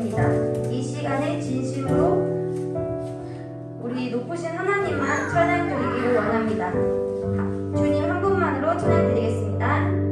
드립니다. 이 시간에 진심으로 우리 높으신 하나님만 찬양 드리기를 원합니다. 주님 한 분만으로 찬양 드리겠습니다.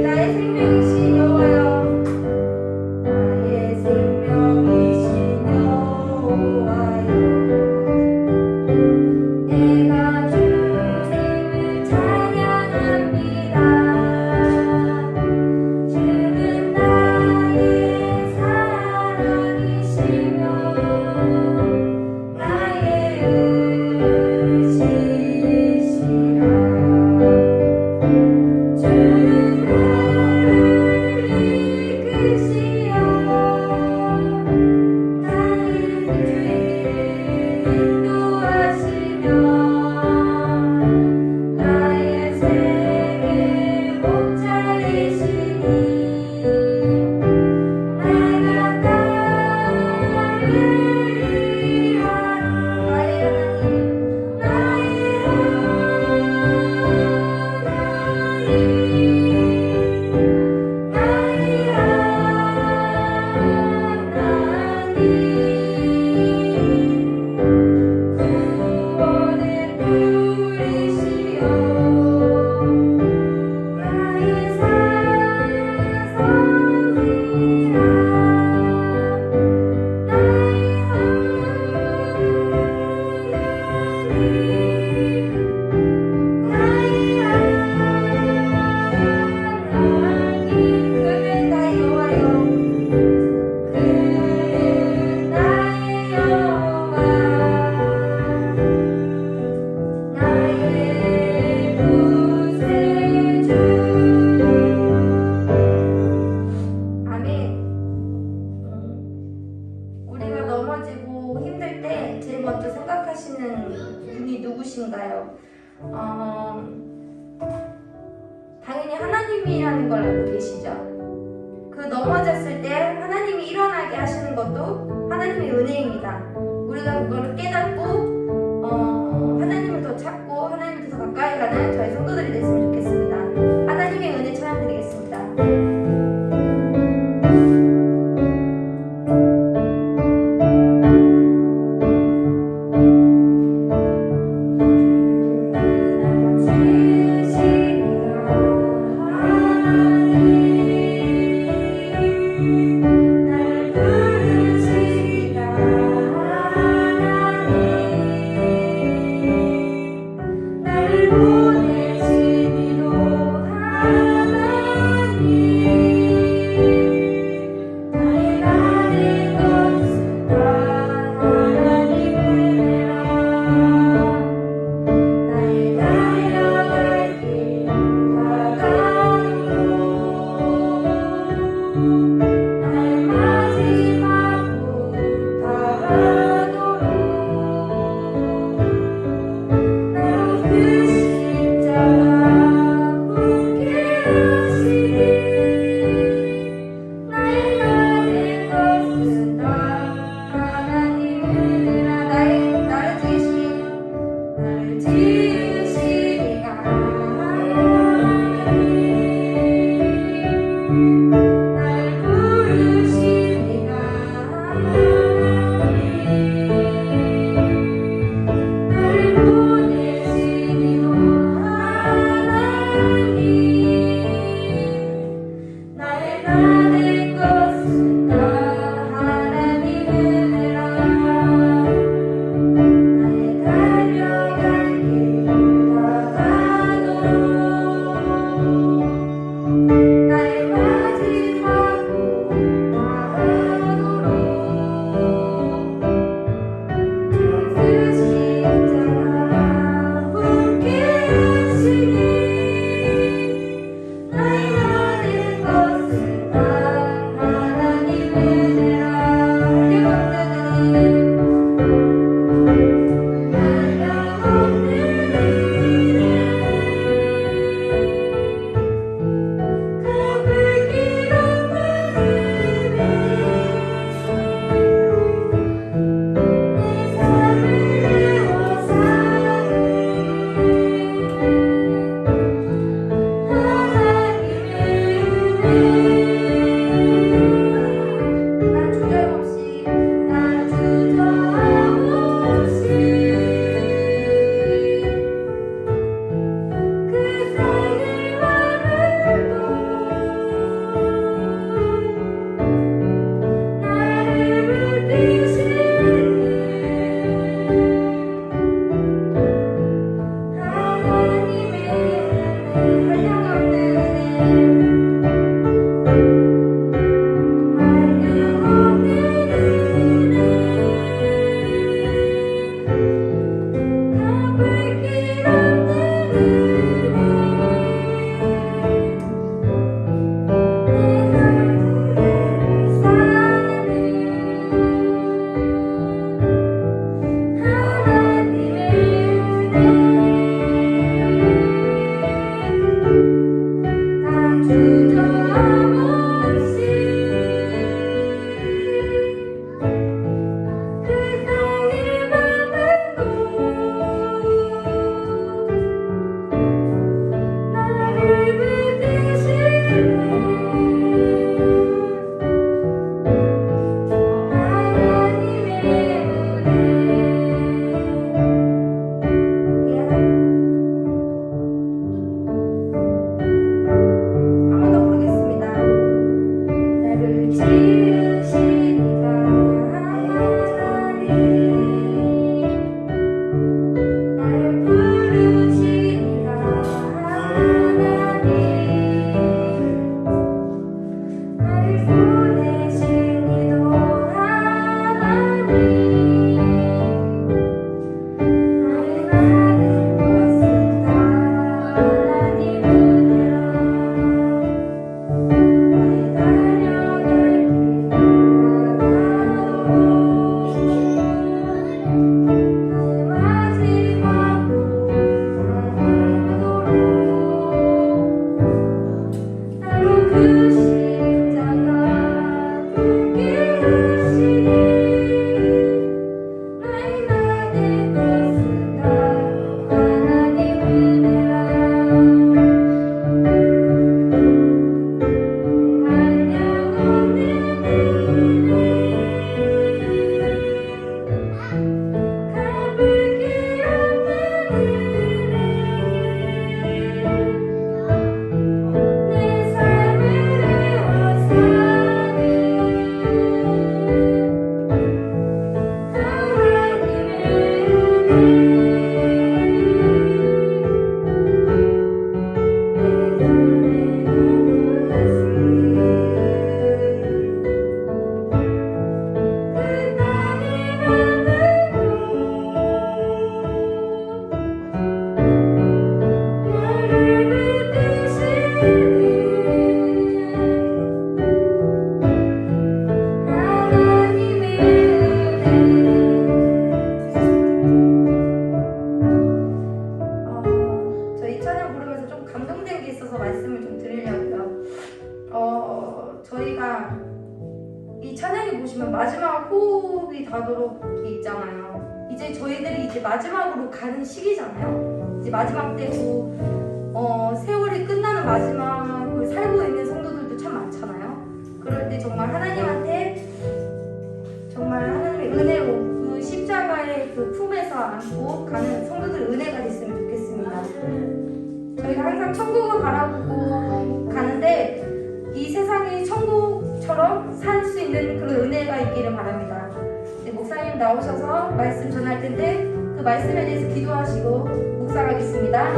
나의 생명이신 여호와여, 나의 생명이신 여호와여, 내가 주님을 찬양합니다. 주는 나의 사랑이시며 나의 의지시라. 주는 나를 이끄시어 나의 주의 인도하시며 나의 생의 목자이시니 내가 따르리라. 나의 하나님, 나의 구원의 뿌리시여 나의 산성이라. 나의 하나님, 나의 하나님, 그는 나의 여호와여, 그는 나의 여호와, 나의 구세주. 아멘. 우리가 넘어지고 힘들 때 제일 먼저 생각하시는 분이 누구신가요? 당연히 하나님이라는 걸 알고 계시죠? 그 넘어졌을 때 하나님이 일어나게 하시는 것도 하나님의 은혜입니다. 우리가 그거를 깨닫고 하나님을 더 찾고 하나님을 더 가까이 가는 저희 성도들이 됐으면 좋겠습니다. 하나님의 은혜 찬양드리겠습니다. 나를 부르시다 하나님, 나를 보내 저희가 이 찬양이 보시면 마지막 호흡이 닿도록 있잖아요. 이제 저희들이 이제 마지막으로 가는 시기잖아요. 이제 마지막 때고 세월이 끝나는 마지막을 살고 있는 성도들도 참 많잖아요. 그럴 때 정말 하나님한테 정말 하나님의 은혜로 그 십자가의 그 품에서 안고 가는 성도들 은혜가 됐으면 좋겠습니다. 저희가 항상 천국을 바라보고 가는데 이 세상이 천국처럼 살 수 있는 그런 은혜가 있기를 바랍니다. 목사님 나오셔서 말씀 전할 텐데 그 말씀에 대해서 기도하시고 묵상하겠습니다.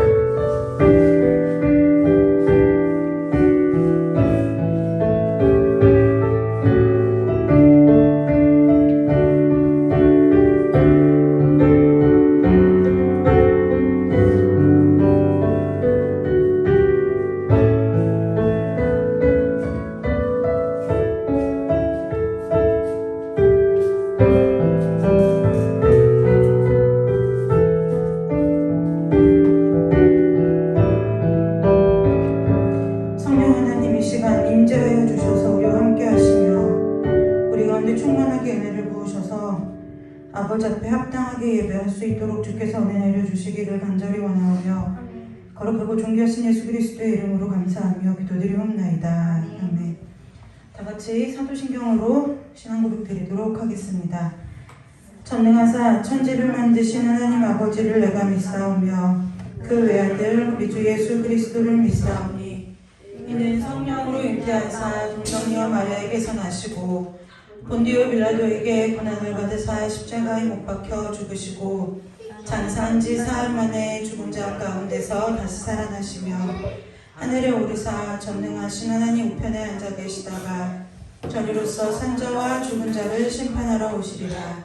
아버지 앞에 합당하게 예배할 수 있도록 주께서 은혜 내려주시기를 간절히 원하오며 거룩하고 존귀하신 예수 그리스도의 이름으로 감사하며 기도드리옵나이다. 아멘. 다같이 사도신경으로 신앙 고백 드리도록 하겠습니다. 전능하사 천지를 만드신 하나님 아버지를 내가 믿사오며 그 외아들 우리 주 예수 그리스도를 믿사오니 이는 성령으로 잉태하사 동정녀 마리아에게서 나시고 본디오 빌라도에게 고난을 받으사 십자가에 못 박혀 죽으시고 장사한 지 사흘 만에 죽은 자 가운데서 다시 살아나시며 하늘에 오르사 전능하신 하나님 우편에 앉아 계시다가 저리로서 산자와 죽은 자를 심판하러 오시리라.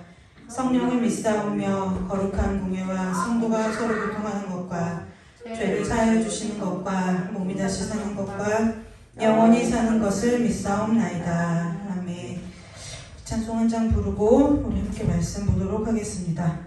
성령을 믿사오며 거룩한 공예와 성도가 서로 교통하는 것과 죄를 사하여 주시는 것과 몸이 다시 사는 것과 영원히 사는 것을 믿사옵나이다. 아멘. 찬송 한 장 부르고 우리 함께 말씀 보도록 하겠습니다.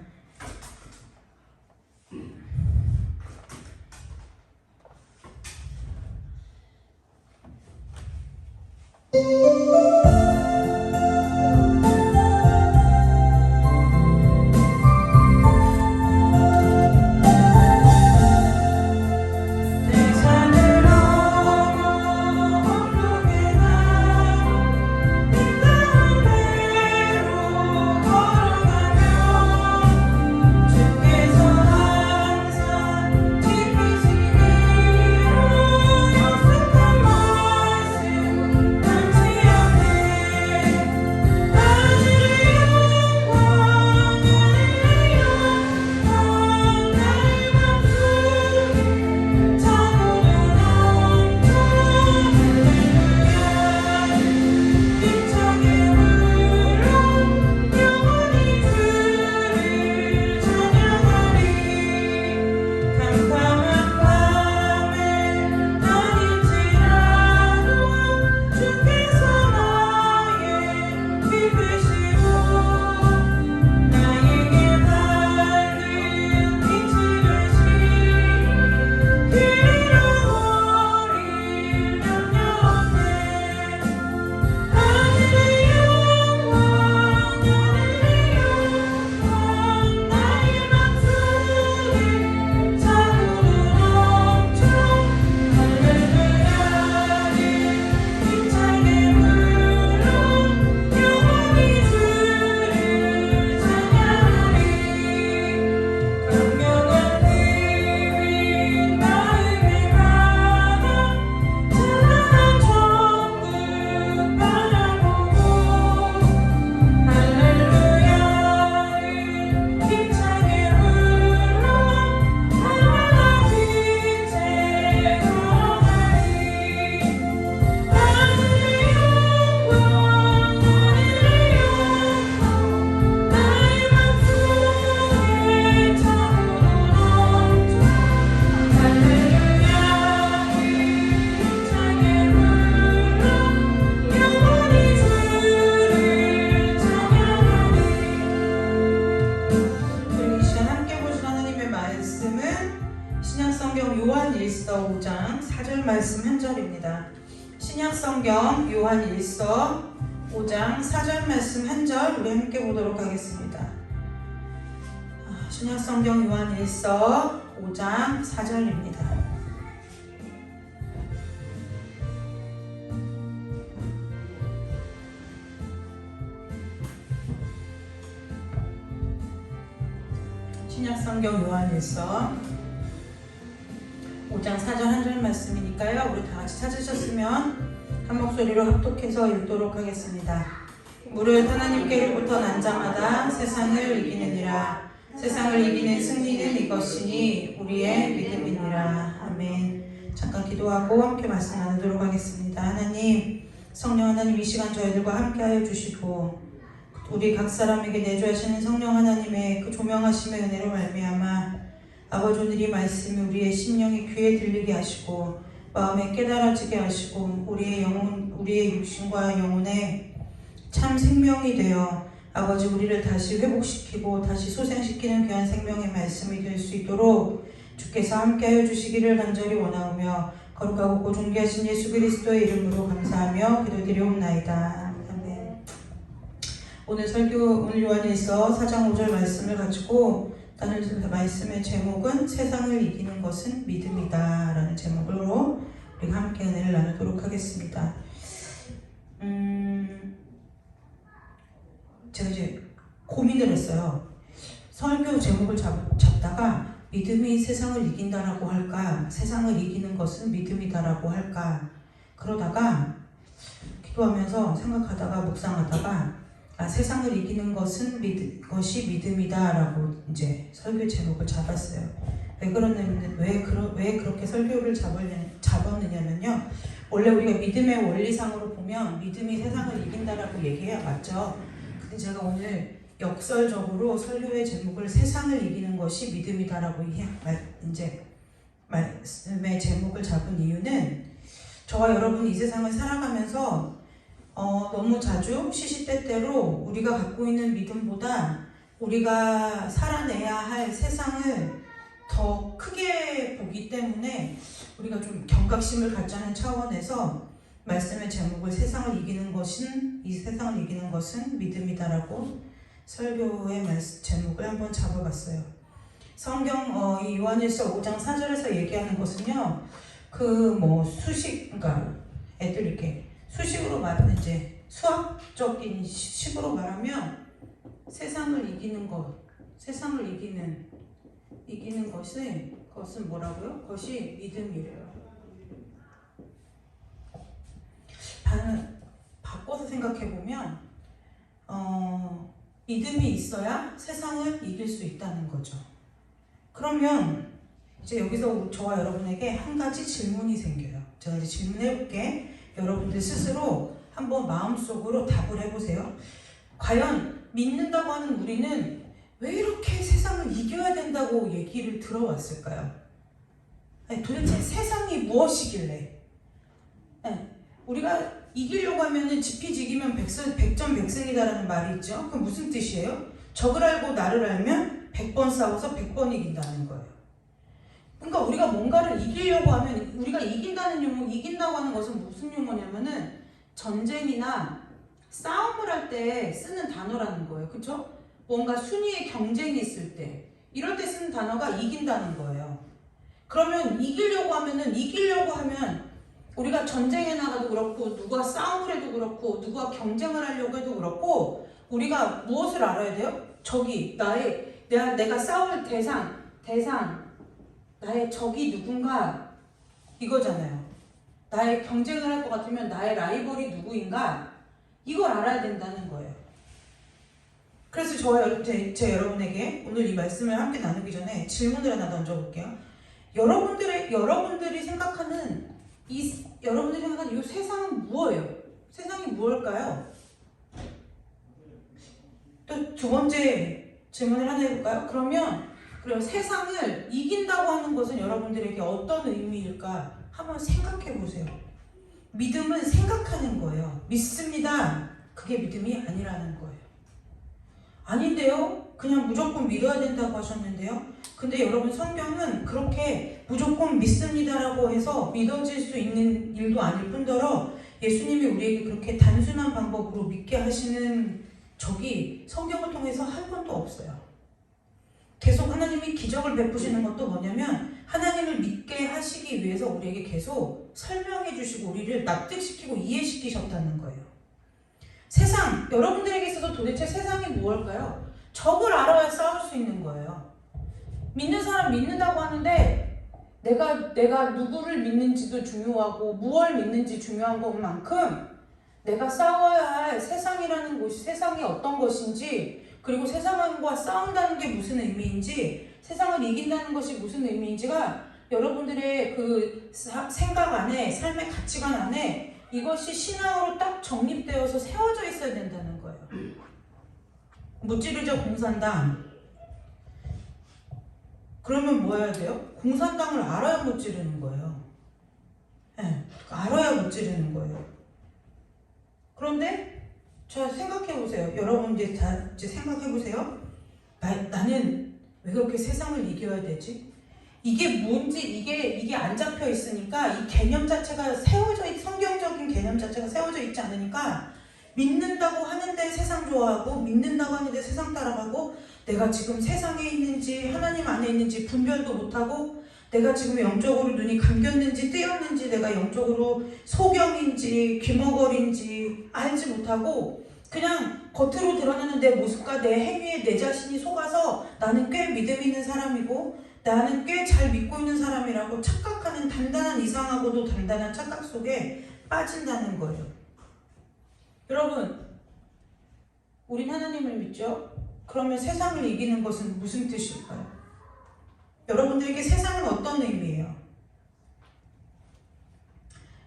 요한일서 5장 4절 말씀 한 절입니다. 신약성경 요한일서 5장 4절 말씀 한 절 우리 함께 보도록 하겠습니다. 신약성경 요한일서 5장 4절입니다. 신약성경 요한일서 5장 4절 한 절 말씀이니까요. 우리 다 같이 찾으셨으면 한 목소리로 합독해서 읽도록 하겠습니다. 무릇 하나님께로부터 난 자마다 세상을 이기느니라. 세상을 이기는 승리는 이것이니 우리의 믿음이니라. 아멘. 잠깐 기도하고 함께 말씀 나누도록 하겠습니다. 하나님, 성령 하나님 이 시간 저희들과 함께하여 주시고 우리 각 사람에게 내주하시는 성령 하나님의 그 조명하심의 은혜로 말미암아 아버지 오늘 이 말씀이 우리의 심령이 귀에 들리게 하시고 마음에 깨달아지게 하시고 우리의 영혼, 우리의 육신과 영혼에 참 생명이 되어 아버지 우리를 다시 회복시키고 다시 소생시키는 귀한 생명의 말씀이 될 수 있도록 주께서 함께하여 주시기를 간절히 원하오며 거룩하고 고존귀하신 예수 그리스도의 이름으로 감사하며 기도드리옵나이다. 아멘. 오늘 설교 오늘 요한일서 4장 5절 말씀을 가지고 나눌 말씀의 제목은 세상을 이기는 것은 믿음이다 라는 제목으로 우리가 함께 은혜를 나누도록 하겠습니다. 제가 이제 고민을 했어요. 설교 제목을 잡다가 믿음이 세상을 이긴다라고 할까, 세상을 이기는 것은 믿음이다라고 할까, 그러다가 기도하면서 생각하다가 묵상하다가 세상을 이기는 것은 것이 믿음이다라고 이제 설교 제목을 잡았어요. 왜 그렇게 설교를 잡았느냐면요. 원래 우리가 믿음의 원리상으로 보면 믿음이 세상을 이긴다라고 얘기해야 맞죠. 근데 제가 오늘 역설적으로 설교의 제목을 세상을 이기는 것이 믿음이다라고 이제 말씀의 제목을 잡은 이유는 저와 여러분이 이 세상을 살아가면서 너무 자주 시시때때로 우리가 갖고 있는 믿음보다 우리가 살아내야 할 세상을 더 크게 보기 때문에 우리가 좀 경각심을 갖자는 차원에서 말씀의 제목을 이 세상을 이기는 것은 믿음이다라고 설교의 제목을 한번 잡아봤어요. 성경 이 요한일서 5장 4절에서 얘기하는 것은요, 그러니까 애들 이렇게 수식으로 말하는 이제 수학적인 식으로 말하면 세상을 이기는 그것은 뭐라고요? 그것이 믿음이래요. 바꿔서 생각해보면 믿음이 있어야 세상을 이길 수 있다는 거죠. 그러면 이제 여기서 저와 여러분에게 한 가지 질문이 생겨요. 제가 이제 질문해볼게. 여러분들 스스로 한번 마음속으로 답을 해보세요. 과연 믿는다고 하는 우리는 왜 이렇게 세상을 이겨야 된다고 얘기를 들어왔을까요? 도대체 세상이 무엇이길래? 우리가 이기려고 하면은 지피지기면 백전백승이다라는 말이 있죠. 그럼 무슨 뜻이에요? 적을 알고 나를 알면 100번 싸워서 100번 이긴다는 거예요. 그러니까 우리가 뭔가를 이기려고 하면, 우리가 이긴다고 하는 것은 무슨 용어냐면은 전쟁이나 싸움을 할 때 쓰는 단어라는 거예요. 그쵸? 뭔가 순위의 경쟁이 있을 때, 이럴 때 쓰는 단어가 이긴다는 거예요. 그러면 이기려고 하면 우리가 전쟁에 나가도 그렇고, 누가 싸움을 해도 그렇고, 누가 경쟁을 하려고 해도 그렇고, 우리가 무엇을 알아야 돼요? 적이, 내가 싸울 대상, 나의 적이 누군가, 이거잖아요. 나의 경쟁을 할 것 같으면 나의 라이벌이 누구인가, 이걸 알아야 된다는 거예요. 그래서 제 여러분에게 오늘 이 말씀을 함께 나누기 전에 질문을 하나 던져볼게요. 여러분들이 생각하는 이 세상은 무엇이에요? 세상이 무엇일까요? 또 두 번째 질문을 하나 해볼까요? 그럼 세상을 이긴다고 하는 것은 여러분들에게 어떤 의미일까? 한번 생각해 보세요. 믿음은 생각하는 거예요. 믿습니다. 그게 믿음이 아니라는 거예요. 아닌데요? 그냥 무조건 믿어야 된다고 하셨는데요? 근데 여러분, 성경은 그렇게 무조건 믿습니다라고 해서 믿어질 수 있는 일도 아닐 뿐더러 예수님이 우리에게 그렇게 단순한 방법으로 믿게 하시는 적이 성경을 통해서 한 번도 없어요. 계속 하나님이 기적을 베푸시는 것도 뭐냐면 하나님을 믿게 하시기 위해서 우리에게 계속 설명해 주시고 우리를 납득시키고 이해시키셨다는 거예요. 여러분들에게 있어서 도대체 세상이 무엇일까요? 적을 알아야 싸울 수 있는 거예요. 믿는 사람 믿는다고 하는데 내가 누구를 믿는지도 중요하고 무엇을 믿는지 중요한 것만큼 내가 싸워야 할 세상이라는 곳이, 세상이 어떤 것인지, 그리고 세상과 싸운다는 게 무슨 의미인지, 세상을 이긴다는 것이 무슨 의미인지가 여러분들의 그 생각 안에, 삶의 가치관 안에 이것이 신앙으로 딱 정립되어서 세워져 있어야 된다는 거예요. 무찌르죠, 공산당. 그러면 뭐 해야 돼요? 공산당을 알아야 못 지르는 거예요. 알아야 못 지르는 거예요. 그런데 자, 생각해보세요. 여러분 이제 생각해보세요. 나는 왜 그렇게 세상을 이겨야 되지? 이게 뭔지, 이게 안 잡혀 있으니까 이 개념 자체가 성경적인 개념 자체가 세워져 있지 않으니까 믿는다고 하는데 세상 좋아하고, 믿는다고 하는데 세상 따라가고, 내가 지금 세상에 있는지 하나님 안에 있는지 분별도 못하고, 내가 지금 영적으로 눈이 감겼는지 뜨였는지, 내가 영적으로 소경인지 귀머거리인지 알지 못하고, 그냥 겉으로 드러나는 내 모습과 내 행위에 내 자신이 속아서 나는 꽤 믿음 있는 사람이고, 나는 꽤 잘 믿고 있는 사람이라고 착각하는 단단한, 이상하고도 단단한 착각 속에 빠진다는 거예요. 여러분, 우린 하나님을 믿죠? 그러면 세상을 이기는 것은 무슨 뜻일까요? 여러분들에게 세상은 어떤 의미예요?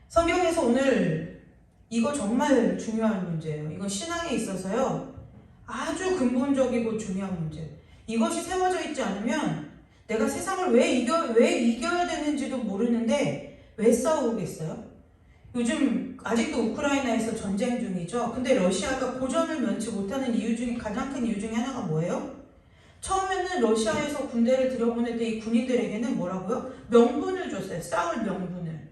성경에서 오늘 이거 정말 중요한 문제예요. 이건 신앙에 있어서요, 아주 근본적이고 중요한 문제예요. 이것이 세워져 있지 않으면 내가 세상을 왜 이겨야 되는지도 모르는데 왜 싸우겠어요? 요즘 아직도 우크라이나에서 전쟁 중이죠. 근데 러시아가 고전을 면치 못하는 가장 큰 이유 중에 하나가 뭐예요? 처음에는 러시아에서 군대를 들여보낼 때 이 군인들에게는 뭐라고요? 명분을 줬어요. 싸울 명분을.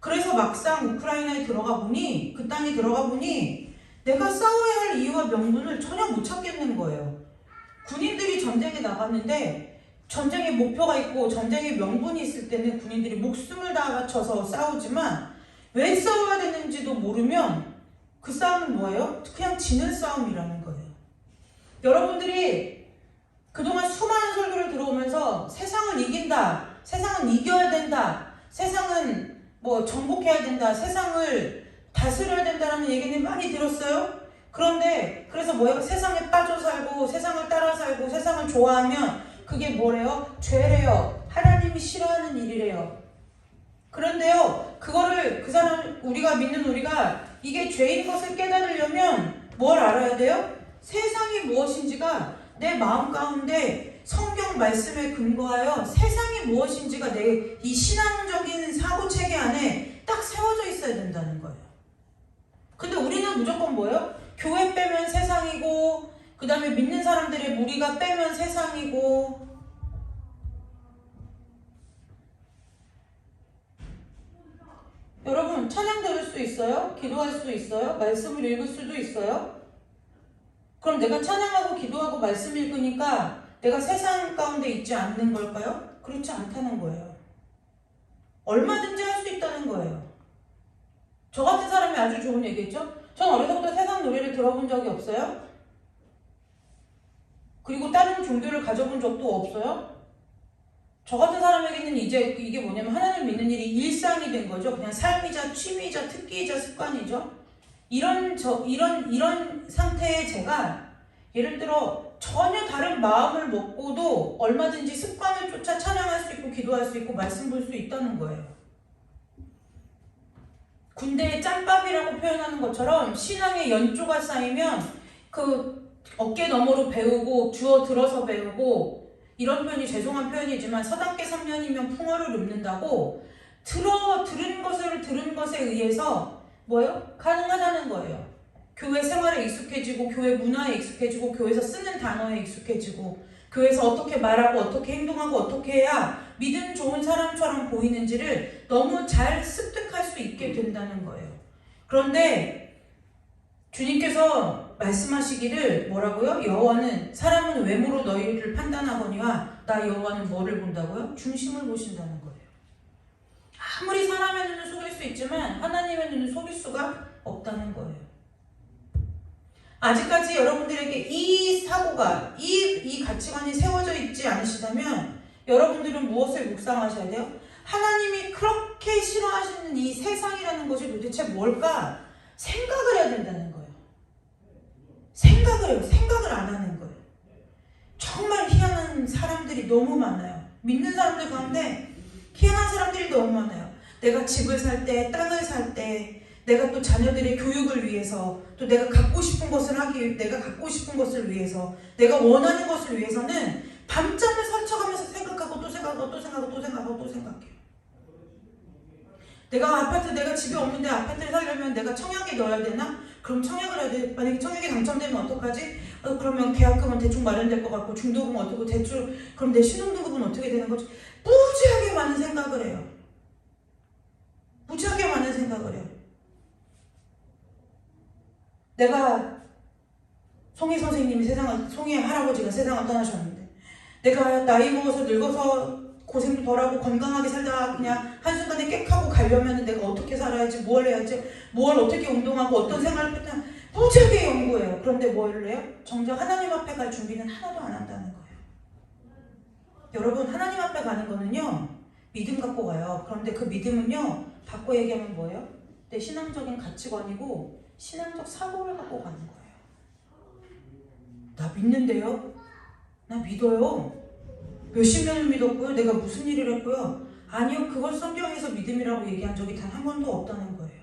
그래서 막상 우크라이나에 들어가 보니, 그 땅에 들어가 보니 내가 싸워야 할 이유와 명분을 전혀 못 찾겠는 거예요. 군인들이 전쟁에 나갔는데 전쟁의 목표가 있고 전쟁의 명분이 있을 때는 군인들이 목숨을 다 바쳐서 싸우지만 왜 싸워야 되는지도 모르면 그 싸움은 뭐예요? 그냥 지는 싸움이라는 거예요. 여러분들이 그동안 수많은 설교를 들어오면서 세상을 이긴다, 세상은 이겨야 된다, 세상은 뭐 정복해야 된다, 세상을 다스려야 된다는 얘기는 많이 들었어요. 그런데 그래서 뭐예요? 세상에 빠져 살고 세상을 따라 살고 세상을 좋아하면 그게 뭐래요? 죄래요. 하나님이 싫어하는 일이래요. 그런데요, 그거를 그 사람, 우리가 믿는 우리가 이게 죄인 것을 깨달으려면 뭘 알아야 돼요? 세상이 무엇인지가 내 마음 가운데 성경 말씀에 근거하여 세상이 무엇인지가 내 이 신앙적인 사고체계 안에 딱 세워져 있어야 된다는 거예요. 근데 우리는 무조건 뭐예요? 교회 빼면 세상이고, 그 다음에 믿는 사람들의 무리가 빼면 세상이고, 여러분 찬양 들을 수 있어요? 기도할 수 있어요? 말씀을 읽을 수도 있어요? 그럼 내가 찬양하고 기도하고 말씀 읽으니까 내가 세상 가운데 있지 않는 걸까요? 그렇지 않다는 거예요. 얼마든지 할 수 있다는 거예요. 저 같은 사람이 아주 좋은 얘기죠? 전 어려서부터 세상 노래를 들어본 적이 없어요. 그리고 다른 종교를 가져본 적도 없어요. 저 같은 사람에게는 이제 이게 뭐냐면 하나님 믿는 일이 일상이 된 거죠. 그냥 삶이자 취미이자 특기이자 습관이죠. 이런 상태의 제가 예를 들어 전혀 다른 마음을 먹고도 얼마든지 습관을 쫓아 찬양할 수 있고 기도할 수 있고 말씀 볼 수 있다는 거예요. 군대의 짬밥이라고 표현하는 것처럼 신앙의 연조가 쌓이면 그 어깨 너머로 배우고 주워 들어서 배우고, 이런 표현이 죄송한 표현이지만 서당계 3년이면 풍어를 읊는다고 들은 것에 의해서 뭐예요? 가능하다는 거예요. 교회 생활에 익숙해지고 교회 문화에 익숙해지고 교회에서 쓰는 단어에 익숙해지고 교회에서 어떻게 말하고 어떻게 행동하고 어떻게 해야 믿음 좋은 사람처럼 보이는지를 너무 잘 습득할 수 있게 된다는 거예요. 그런데 주님께서 말씀하시기를 뭐라고요? 여호와는 사람은 외모로 너희를 판단하거니와 나 여호와는 뭐를 본다고요? 중심을 보신다는 거예요. 아무리 사람의 눈을 속일 수 있지만 하나님의 눈을 속일 수가 없다는 거예요. 아직까지 여러분들에게 이 사고가, 이 가치관이 세워져 있지 않으시다면 여러분들은 무엇을 묵상하셔야 돼요? 하나님이 그렇게 싫어하시는 이 세상이라는 것이 도대체 뭘까? 생각을 해야 된다는 거예요. 생각을 안 하는 거예요. 정말 희한한 사람들이 너무 많아요. 믿는 사람들 가운데 희한한 사람들이 너무 많아요. 내가 집을 살 때, 땅을 살 때, 내가 또 자녀들의 교육을 위해서, 또 내가 갖고 싶은 것을 위해서, 내가 원하는 것을 위해서는 밤잠을 설쳐가면서 생각하고 또 생각해요. 내가 집에 없는데 아파트를 살려면 내가 청약에 넣어야 되나? 그럼 청약을 해야 돼. 만약에 청약에 당첨되면 어떡하지? 그러면 계약금은 대충 마련될 것 같고, 중도금 어떻고, 대출, 그럼 내 신용등급은 어떻게 되는 거지? 무지하게 많은 생각을 해요. 내가 송이 할아버지가 세상을 떠나셨는데, 내가 나이 먹어서 늙어서 고생도 덜하고 건강하게 살다가 그냥 한순간에 꽥하고 가려면 내가 어떻게 살아야지, 뭘 해야지, 뭘 어떻게 운동하고 어떤 생활을 했냐, 무지하게 연구해요. 그런데 뭘 해요? 정작 하나님 앞에 갈 준비는 하나도 안 한다는 거예요. 여러분, 하나님 앞에 가는 거는요, 믿음 갖고 가요. 그런데 그 믿음은요, 바꿔 얘기하면 뭐예요? 내 신앙적인 가치관이고 신앙적 사고를 갖고 가는 거예요. 나 믿는데요? 나 믿어요. 몇십 년을 믿었고요. 내가 무슨 일을 했고요. 아니요, 그걸 성경에서 믿음이라고 얘기한 적이 단 한 번도 없다는 거예요.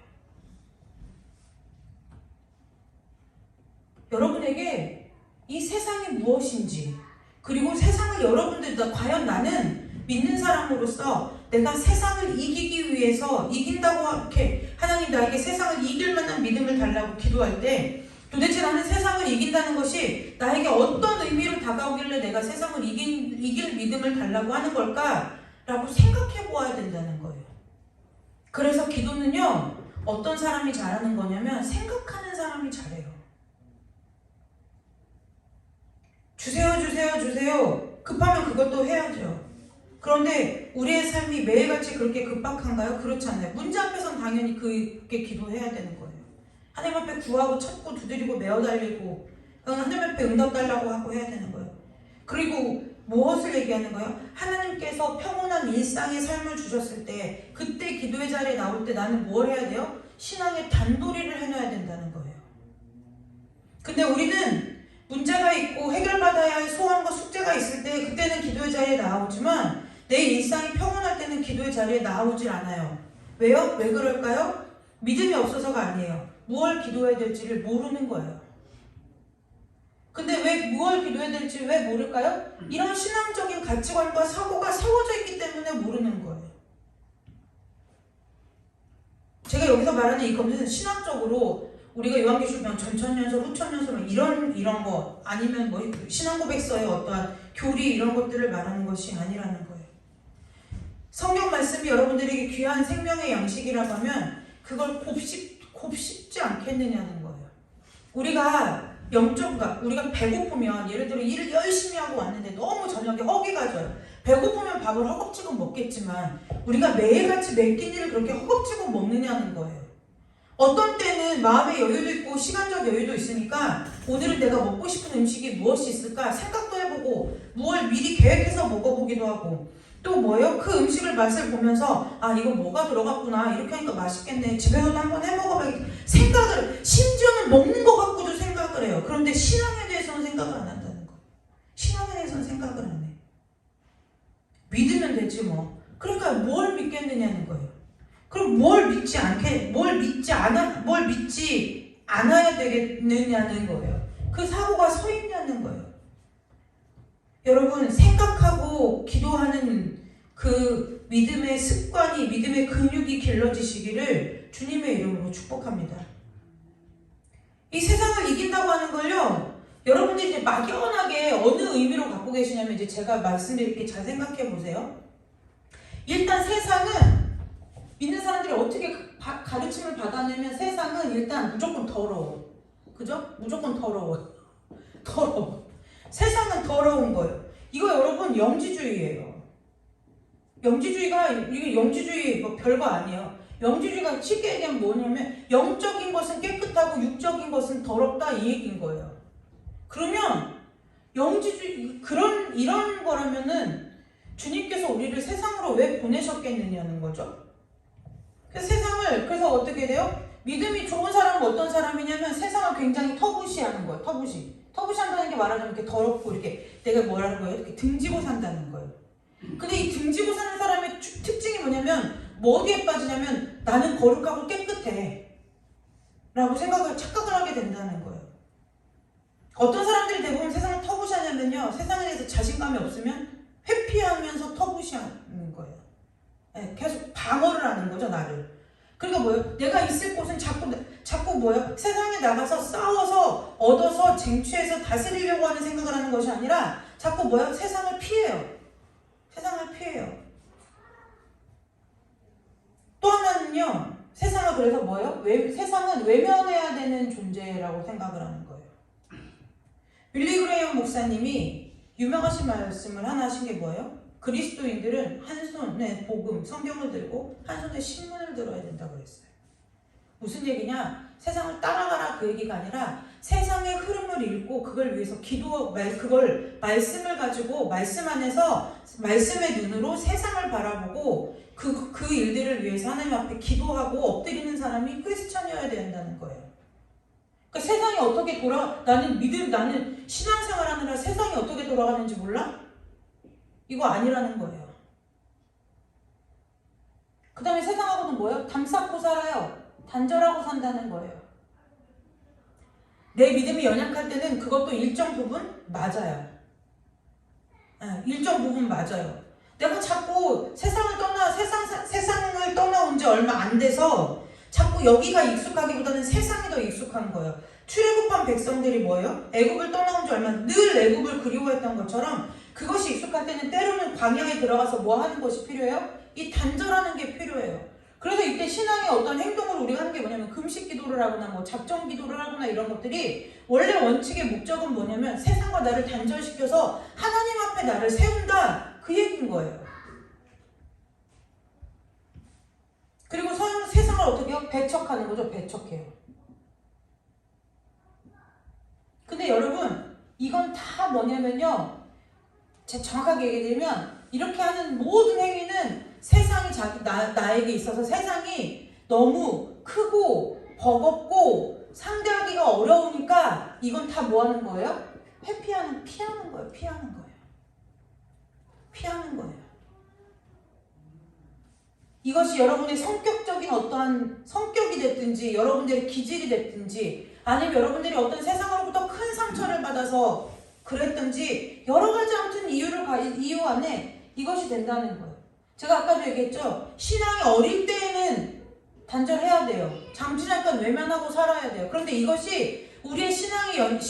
여러분에게 이 세상이 무엇인지, 그리고 세상을 과연 나는 믿는 사람으로서 내가 세상을 이기기 위해서 이긴다고 이렇게 하나님 나에게 세상을 이길 만한 믿음을 달라고 기도할 때 도대체 나는 세상을 이긴다는 것이 나에게 어떤 의미로 다가오길래 내가 세상을 이길 믿음을 달라고 하는 걸까? 라고 생각해 보아야 된다는 거예요. 그래서 기도는요, 어떤 사람이 잘하는 거냐면 생각하는 사람이 잘해요. 주세요, 주세요, 주세요. 급하면 그것도 해야죠. 그런데 우리의 삶이 매일같이 그렇게 급박한가요? 그렇지 않아요. 문제 앞에서는 당연히 그렇게 기도해야 되는 거예요. 하나님 앞에 구하고 찾고 두드리고 메어달리고 하나님 앞에 응답 달라고 하고 해야 되는 거예요. 그리고 무엇을 얘기하는 거예요? 하나님께서 평온한 일상의 삶을 주셨을 때 그때 기도의 자리에 나올 때 나는 뭘 해야 돼요? 신앙의 단도리를 해놔야 된다는 거예요. 근데 우리는 문제가 있고 해결받아야 할 소원과 숙제가 있을 때 그때는 기도의 자리에 나오지만 내 일상이 평온할 때는 기도의 자리에 나오질 않아요. 왜요? 왜 그럴까요? 믿음이 없어서가 아니에요. 무엇을 기도해야 될지를 모르는 거예요. 근데 왜 무엇을 기도해야 될지 왜 모를까요? 이런 신앙적인 가치관과 사고가 세워져 있기 때문에 모르는 거예요. 제가 여기서 말하는 이 것은 신학적으로 우리가 요한계시록 전천년설, 후천년설 이런 거 아니면 뭐 신앙고백서의 어떠한 교리 이런 것들을 말하는 것이 아니라는 거예요. 성경 말씀이 여러분들에게 귀한 생명의 양식이라고 하면 그걸 곱씹지 않겠느냐는 거예요. 우리가 우리가 배고프면 예를 들어 일을 열심히 하고 왔는데 너무 저녁에 허기가 져요. 배고프면 밥을 허겁지겁 먹겠지만 우리가 매일같이 매 끼니를 그렇게 허겁지겁 먹느냐는 거예요. 어떤 때는 마음의 여유도 있고 시간적 여유도 있으니까 오늘은 내가 먹고 싶은 음식이 무엇이 있을까 생각도 해보고 무엇을 미리 계획해서 먹어보기도 하고 또 뭐예요? 그 음식을 맛을 보면서 아 이거 뭐가 들어갔구나 이렇게 하니까 맛있겠네 집에서도 한번 해먹어봐야겠다 생각을 심지어는 먹는 거 갖고도 생각을 해요. 그런데 신앙에 대해서는 생각을 안 한다는 거예요. 신앙에 대해서는 생각을 안 해. 믿으면 되지 뭐. 그러니까 뭘 믿겠느냐는 거예요. 그럼 뭘 믿지 않아야 되겠느냐는 거예요. 그 사고가 서 있냐는 거예요. 여러분 생각하고 기도하는 그 믿음의 습관이 믿음의 근육이 길러지시기를 주님의 이름으로 축복합니다. 이 세상을 이긴다고 하는 걸요. 여러분들이 이제 막연하게 어느 의미로 갖고 계시냐면 이제 제가 말씀드릴게 잘 생각해 보세요. 일단 세상은 믿는 사람들이 어떻게 가르침을 받아내면 세상은 일단 무조건 더러워. 그죠? 무조건 더러워. 세상은 더러운 거예요. 이거 여러분 영지주의예요. 이게 영지주의 뭐 별거 아니에요. 영지주의가 쉽게 얘기하면 뭐냐면 영적인 것은 깨끗하고 육적인 것은 더럽다 이 얘기인 거예요. 그러면 영지주의 이런 거라면은 주님께서 우리를 세상으로 왜 보내셨겠느냐는 거죠. 그래서 어떻게 돼요? 믿음이 좋은 사람은 어떤 사람이냐면 세상을 굉장히 터부시하는 거예요. 터부시한다는 게 말하자면 이렇게 더럽고 이렇게 내가 뭐라는 거예요? 이렇게 등지고 산다는 거예요. 근데 이 등지고 사는 사람의 특징이 뭐냐면 뭐 어디에 빠지냐면 나는 거룩하고 깨끗해 라고 착각을 하게 된다는 거예요. 어떤 사람들이 대부분 세상을 터부시하냐면요. 세상에 대해서 자신감이 없으면 회피하면서 터부시하는 거예요. 네, 계속 방어를 하는 거죠, 나를. 그러니까 뭐예요? 내가 있을 곳은 자꾸 뭐예요? 세상에 나가서 싸워서 얻어서 쟁취해서 다스리려고 하는 생각을 하는 것이 아니라 자꾸 뭐예요? 세상을 피해요. 또 하나는요. 세상을 그래서 뭐예요? 세상은 외면해야 되는 존재라고 생각을 하는 거예요. 빌리 그레이엄 목사님이 유명하신 말씀을 하나 하신 게 뭐예요? 그리스도인들은 한 손에 복음, 성경을 들고 한 손에 신문을 들어야 된다고 그랬어요. 무슨 얘기냐? 세상을 따라가라 그 얘기가 아니라 세상의 흐름을 읽고 그걸 위해서 그걸 말씀을 가지고 말씀 안에서 말씀의 눈으로 세상을 바라보고 그 일들을 위해서 하나님 앞에 기도하고 엎드리는 사람이 크리스찬이어야 된다는 거예요. 그러니까 세상이 어떻게 나는 신앙생활 하느라 세상이 어떻게 돌아가는지 몰라? 이거 아니라는 거예요. 그 다음에 세상하고는 뭐예요? 담 쌓고 살아요. 단절하고 산다는 거예요. 내 믿음이 연약할 때는 그것도 일정 부분 맞아요. 일정 부분 맞아요. 내가 자꾸 세상을 떠나온 지 얼마 안 돼서 자꾸 여기가 익숙하기보다는 세상이 더 익숙한 거예요. 출애굽한 백성들이 뭐예요? 애굽을 떠나온 지 얼마 늘 애굽을 그리워했던 것처럼 그것이 익숙할 때는 때로는 광야에 들어가서 뭐 하는 것이 필요해요? 이 단절하는 게 필요해요. 그래서 이때 신앙의 어떤 행동을 우리가 하는 게 뭐냐면 금식 기도를 하거나 뭐 작정 기도를 하거나 이런 것들이 원래 원칙의 목적은 뭐냐면 세상과 나를 단절시켜서 하나님 앞에 나를 세운다 그 얘기인 거예요. 그리고 세상을 어떻게 해요? 배척하는 거죠. 배척해요. 근데 여러분 이건 다 뭐냐면요, 제가 정확하게 얘기드리면 이렇게 하는 모든 행위는 세상이 나에게 있어서 세상이 너무 크고 버겁고 상대하기가 어려우니까 이건 다 뭐 하는 거예요? 피하는 거예요. 피하는 거예요. 이것이 여러분의 성격적인 어떠한 성격이 됐든지 여러분들의 기질이 됐든지 아니면 여러분들이 어떤 세상으로부터 큰 상처를 받아서 그랬든지 여러 가지 아무튼 이유 안에 이것이 된다는 거예요. 제가 아까도 얘기했죠. 신앙이 어릴 때에는 단절해야 돼요. 잠시잠깐 외면하고 살아야 돼요. 그런데 이것이 우리의 신앙적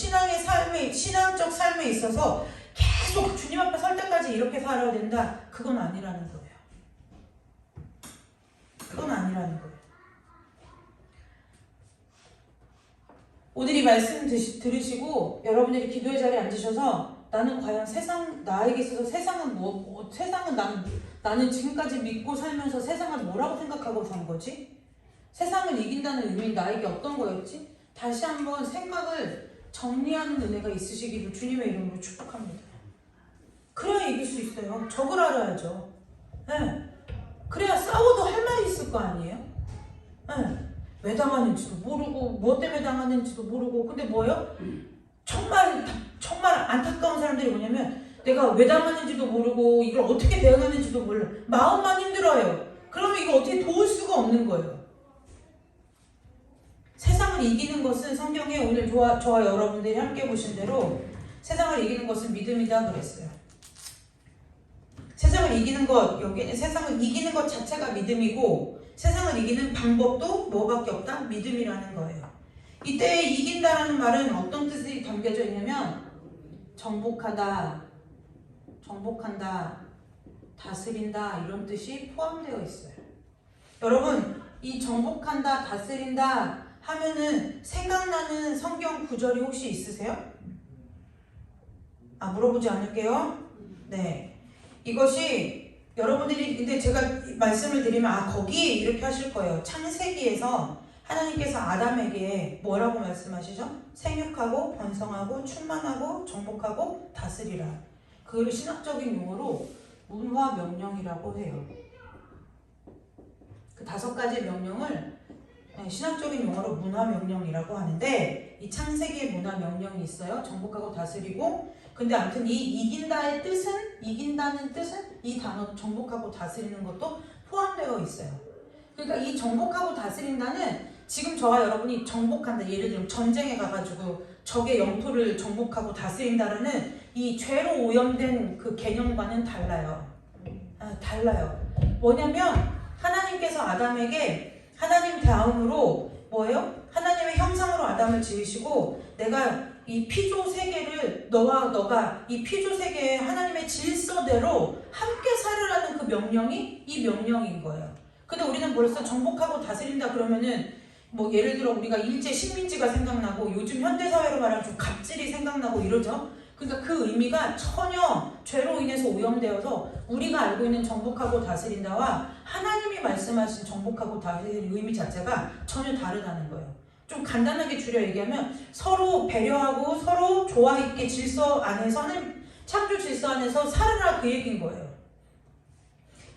삶에 있어서 계속 주님 앞에 설 때까지 이렇게 살아야 된다. 그건 아니라는 거예요. 그건 아니라는 거예요. 오늘 이 말씀 들으시고 여러분들이 기도의 자리에 앉으셔서 나는 과연 나에게 있어서 세상은 나는 지금까지 믿고 살면서 세상을 뭐라고 생각하고 산 거지? 세상을 이긴다는 의미는 나에게 어떤 거였지? 다시 한번 생각을 정리하는 은혜가 있으시기를 주님의 이름으로 축복합니다. 그래야 이길 수 있어요. 적을 알아야죠. 네. 그래야 싸워도 할 말이 있을 거 아니에요? 네. 왜 당하는지도 모르고 뭐 때문에 당하는지도 모르고 근데 뭐예요? 정말 안타까운 사람들이 뭐냐면 내가 왜 당하는지도 모르고 이걸 어떻게 대응하는지도 몰라. 마음만 힘들어요. 그러면 이거 어떻게 도울 수가 없는 거예요. 세상을 이기는 것은 성경에 오늘 저와 여러분들이 함께 보신 대로 세상을 이기는 것은 믿음이다 그랬어요. 세상을 이기는 것 자체가 믿음이고 세상을 이기는 방법도 뭐밖에 없다? 믿음이라는 거예요. 이때 이긴다라는 말은 어떤 뜻이 담겨져 있냐면 정복한다, 다스린다 이런 뜻이 포함되어 있어요. 여러분 이 정복한다, 다스린다 하면은 생각나는 성경 구절이 혹시 있으세요? 물어보지 않을게요. 네. 이것이 여러분들이 근데 제가 말씀을 드리면 거기 이렇게 하실 거예요. 창세기에서 하나님께서 아담에게 뭐라고 말씀하시죠? 생육하고 번성하고 충만하고 정복하고 다스리라. 그걸 신학적인 용어로 문화명령이라고 해요. 그 5가지 명령을 신학적인 용어로 문화명령이라고 하는데 이 창세기에 문화명령이 있어요. 정복하고 다스리고 근데 아무튼 이 이긴다는 뜻은 이 단어 정복하고 다스리는 것도 포함되어 있어요. 그러니까 이 정복하고 다스린다는 지금 저와 여러분이 정복한다. 예를 들면 전쟁에 가가지고 적의 영토를 정복하고 다스린다라는 이 죄로 오염된 그 개념과는 달라요. 달라요. 뭐냐면 하나님께서 아담에게 하나님 다음으로 뭐예요? 하나님의 형상으로 아담을 지으시고 내가 이 피조 세계를 너가 이 피조 세계의 하나님의 질서대로 함께 살으라는 그 명령이 이 명령인 거예요. 근데 우리는 벌써 정복하고 다스린다 그러면은 뭐 예를 들어 우리가 일제 식민지가 생각나고 요즘 현대사회로 말하면 좀 갑질이 생각나고 이러죠. 그러니까 그 의미가 전혀 죄로 인해서 오염되어서 우리가 알고 있는 정복하고 다스린다와 하나님이 말씀하신 정복하고 다스리는 의미 자체가 전혀 다르다는 거예요. 좀 간단하게 줄여 얘기하면 서로 배려하고 서로 조화 있게 질서 안에서 하나님 창조 질서 안에서 살아라 그 얘기인 거예요.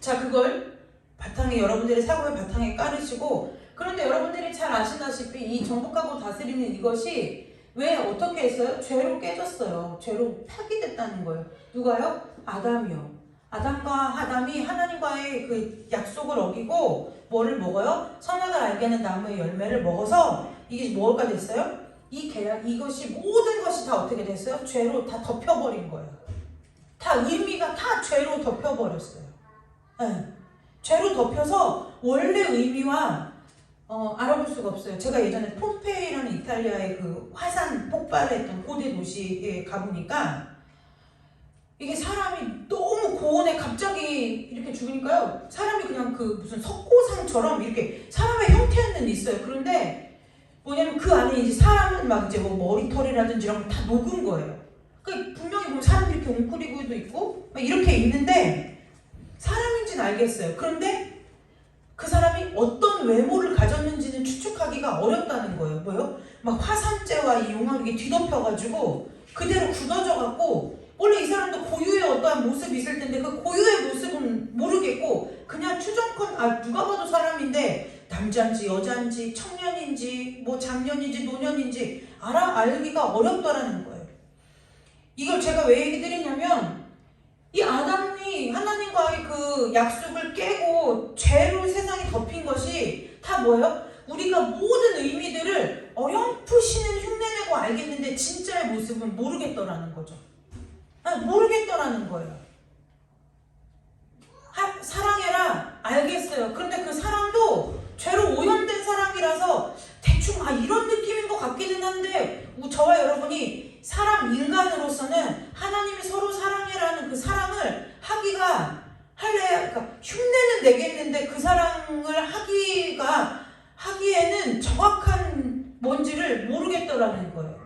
자, 그걸 바탕에 여러분들의 사고의 바탕에 깔으시고 그런데 여러분들이 잘 아시다시피 이 정복하고 다스리는 이것이 왜 어떻게 했어요? 죄로 깨졌어요. 죄로 파기됐다는 거예요. 누가요? 아담이요. 아담과 아담이 하나님과의 그 약속을 어기고 뭐를 먹어요? 선악을 알게 하는 나무의 열매를 먹어서 이게 뭐가 됐어요? 이것이 모든 것이 다 어떻게 됐어요? 죄로 다 덮여버린 거예요. 다 의미가 다 죄로 덮여버렸어요. 네. 죄로 덮여서 원래 의미와 알아볼 수가 없어요. 제가 예전에 폼페이라는 이탈리아의 그 화산 폭발을 했던 고대 도시에 가보니까 이게 사람이 너무 고온에 갑자기 이렇게 죽으니까요. 사람이 그냥 그 무슨 석고상처럼 이렇게 사람의 형태는 있어요. 그런데 뭐냐면 그 안에 이제 사람은 막 이제 뭐 머리털이라든지 이런 거 다 녹은 거예요. 그 분명히 보면 사람들이 이렇게 웅크리고도 있고 막 이렇게 있는데 사람인지는 알겠어요. 그런데 그 사람이 어떤 외모를 가졌는지는 추측하기가 어렵다는 거예요. 뭐요? 막 화산재와 이 용암이 뒤덮여가지고 그대로 굳어져갖고 원래 이 사람도 고유의 어떠한 모습이 있을 텐데 그 고유의 모습은 모르겠고 그냥 추정컨 누가 봐도 사람인데 남자인지 여자인지 청년인지 뭐 장년인지 노년인지 알기가 어렵다라는 거예요. 이걸 제가 왜 얘기 드리냐면 이 아담이 하나님과의 그 약속을 깨고 죄로 세상이 덮인 것이 다 뭐예요? 우리가 모든 의미들을 어렴풋이는 흉내내고 알겠는데 진짜의 모습은 모르겠더라는 거죠. 모르겠더라는 거예요. 사랑해라 알겠어요. 그런데 그 사랑도 죄로 오염된 사랑이라서 대충 이런 느낌인 것 같기는 한데 저와 여러분이 사람 인간으로서는 하나님이 서로 사랑해라는 그 사랑을 그러니까 흉내는 내겠는데 그 사랑을 하기에는 정확한 뭔지를 모르겠더라는 거예요.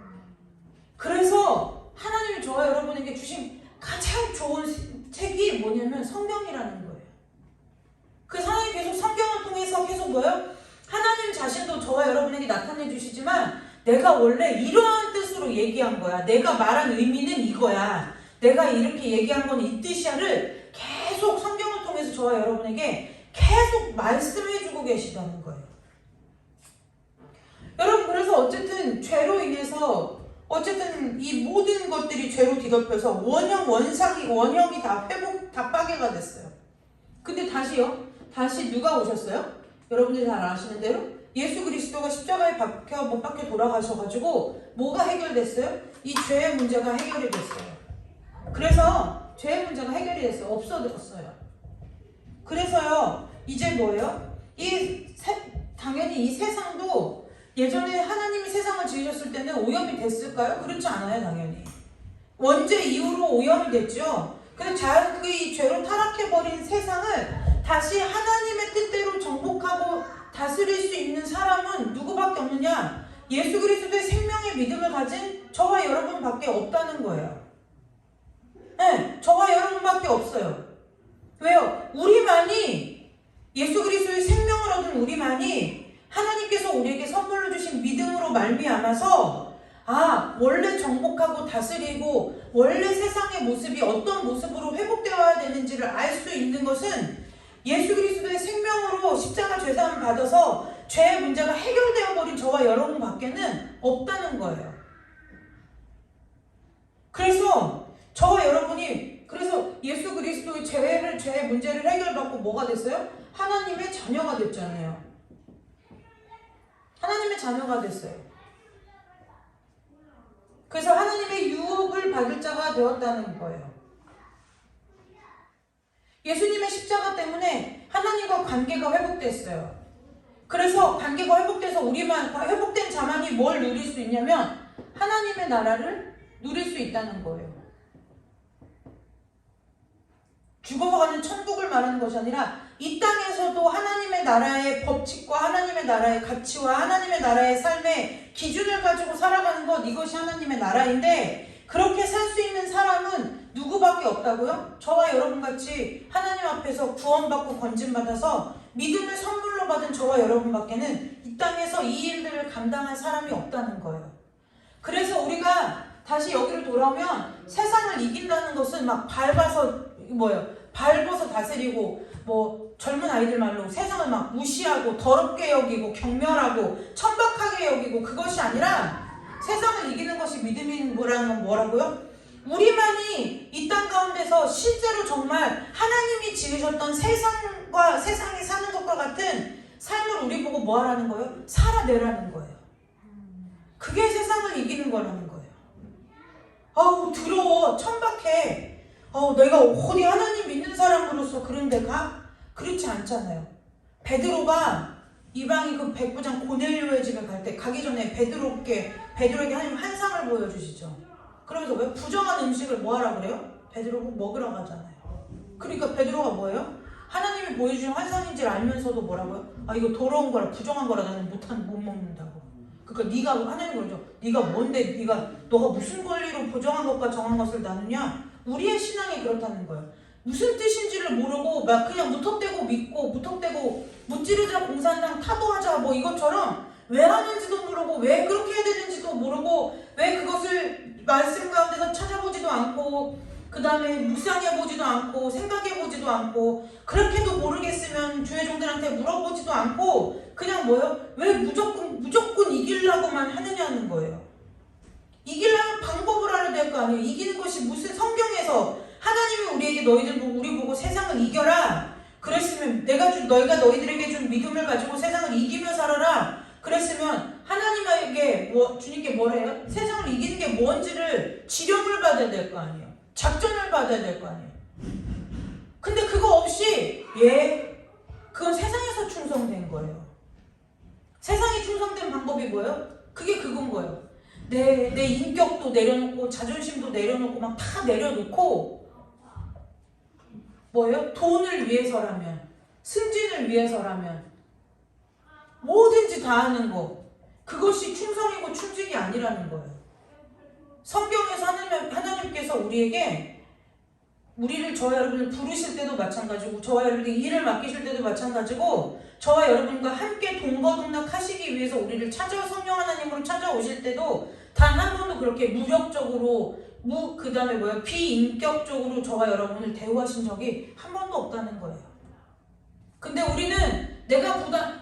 그래서 하나님이 저와 여러분에게 주신 가장 좋은 책이 뭐냐면 성경이라는 거예요. 그래서 하나님 계속 성경을 통해서 계속 뭐예요? 하나님 자신도 저와 여러분에게 나타내 주시지만 내가 원래 이러한 뜻으로 얘기한 거야. 내가 말한 의미는 이거야. 내가 이렇게 얘기한 건 이 뜻이야를 계속 성경을 통해서 저와 여러분에게 계속 말씀해주고 계시다는 거예요. 여러분 그래서 어쨌든 죄로 인해서 어쨌든 이 모든 것들이 죄로 뒤덮여서 원형이 다 파괴가 됐어요. 근데 다시 누가 오셨어요? 여러분들이 잘 아시는 대로 예수 그리스도가 십자가에 못 박혀 돌아가셔가지고 뭐가 해결됐어요? 이 죄의 문제가 해결이 됐어요. 그래서 죄의 문제가 해결이 됐어요. 없어졌어요. 그래서요 이제 뭐예요? 당연히 이 세상도 예전에 하나님이 세상을 지으셨을 때는 오염이 됐을까요? 그렇지 않아요, 당연히. 원죄 이후로 오염이 됐죠. 그래서 자연의 죄로 타락해버린 세상을 다시 하나님의 뜻대로 정복하고 다스릴 수 있는 사람은 누구밖에 없느냐? 예수 그리스도의 생명의 믿음을 가진 저와 여러분밖에 없다는 거예요. 네, 저와 여러분밖에 없어요. 왜요? 우리만이 예수 그리스도의 생명을 얻은 우리만이 하나님께서 우리에게 선물로 주신 믿음으로 말미암아서 원래 정복하고 다스리고 원래 세상의 모습이 어떤 모습으로 회복되어야 되는지를 알 수 있는 것은 예수 그리스도의 생명으로 십자가 죄사함을 받아서 죄의 문제가 해결되어 버린 저와 여러분밖에는 없다는 거예요. 그래서 저와 여러분이 예수 그리스도의 죄의 문제를 해결받고 뭐가 됐어요? 하나님의 자녀가 됐잖아요. 하나님의 자녀가 됐어요. 그래서 하나님의 유업을 받을 자가 되었다는 거예요. 예수님의 십자가 때문에 하나님과 관계가 회복됐어요. 그래서 관계가 회복돼서 회복된 자만이 뭘 누릴 수 있냐면 하나님의 나라를 누릴 수 있다는 거예요. 죽어가는 천국을 말하는 것이 아니라 이 땅에서도 하나님의 나라의 법칙과 하나님의 나라의 가치와 하나님의 나라의 삶의 기준을 가지고 살아가는 것, 이것이 하나님의 나라인데 그렇게 살 수 있는 사람은 누구밖에 없다고요? 저와 여러분같이 하나님 앞에서 구원받고 건진받아서 믿음을 선물로 받은 저와 여러분밖에는 이 땅에서 이 일들을 감당할 사람이 없다는 거예요. 그래서 우리가 다시 여기로 돌아오면 세상을 이긴다는 것은 막 밟아서 다스리고 젊은 아이들 말로 세상을 막 무시하고 더럽게 여기고 경멸하고 천박하게 여기고 그것이 아니라 세상을 이기는 것이 믿음인 거라는 뭐라고요? 우리만이 이 땅 가운데서 실제로 정말 하나님이 지으셨던 세상이 사는 것과 같은 삶을 우리 보고 뭐 하라는 거예요? 살아내라는 거예요. 그게 세상을 이기는 거라는 거예요. 더러워, 천박해. 내가 어디 하나님 믿는 사람으로서 그런 데 가? 그렇지 않잖아요. 베드로가 이방인 그 백부장 고넬료의 집에 갈 때 가기 전에 베드로에게 하나님 환상을 보여주시죠. 그러면서 왜 부정한 음식을 뭐 하라 그래요? 베드로 먹으라고 하잖아요. 그러니까 베드로가 뭐예요? 하나님이 보여주신 환상인지를 알면서도 뭐라고요? 아 이거 더러운 거라 부정한 거라 나는 못 먹는다고. 그러니까 네가 하나님 그러죠. 네가 뭔데 너가 무슨 권리로 부정한 것과 정한 것을 나누냐? 우리의 신앙이 그렇다는 거예요. 무슨 뜻인지를 모르고 막 그냥 무턱대고 믿고 무턱대고 무찌르자 공산당 타도하자 뭐 이것처럼 왜 하는지도 모르고 왜 그렇게 해야 되는지도 모르고 왜 그것을 말씀 가운데서 찾아보지도 않고 그 다음에 묵상해보지도 않고 생각해보지도 않고 그렇게도 모르겠으면 주의 종들한테 물어보지도 않고 그냥 뭐예요? 왜 무조건 이기려고만 하느냐는 거예요. 이기려면 방법을 알아야 될 거 아니에요. 이기는 것이 무슨 성경에서 하나님이 우리에게 우리 보고 세상을 이겨라 그랬으면 너희가 너희들에게 준 믿음을 가지고 세상을 이기며 살아라 그랬으면 하나님에게 주님께 뭐래요? 세상을 이기는 게 뭔지를 지령을 받아야 될 거 아니에요. 작전을 받아야 될 거 아니에요. 근데 그거 없이 그건 세상에서 충성된 거예요. 세상이 충성된 방법이 뭐예요? 그게 그건 거예요. 내 인격도 내려놓고 자존심도 내려놓고 막 다 내려놓고 뭐예요? 돈을 위해서라면 승진을 위해서라면 뭐든지 다 하는 거 그것이 충성이고 충직이 아니라는 거예요. 성경에서 하나님께서 저와 여러분을 부르실 때도 마찬가지고 저와 여러분에게 일을 맡기실 때도 마찬가지고 저와 여러분과 함께 동거동락 하시기 위해서 우리를 성령 하나님으로 찾아오실 때도 단 한 번도 그렇게 무력적으로 그 다음에 비인격적으로 저와 여러분을 대우하신 적이 한 번도 없다는 거예요. 근데 우리는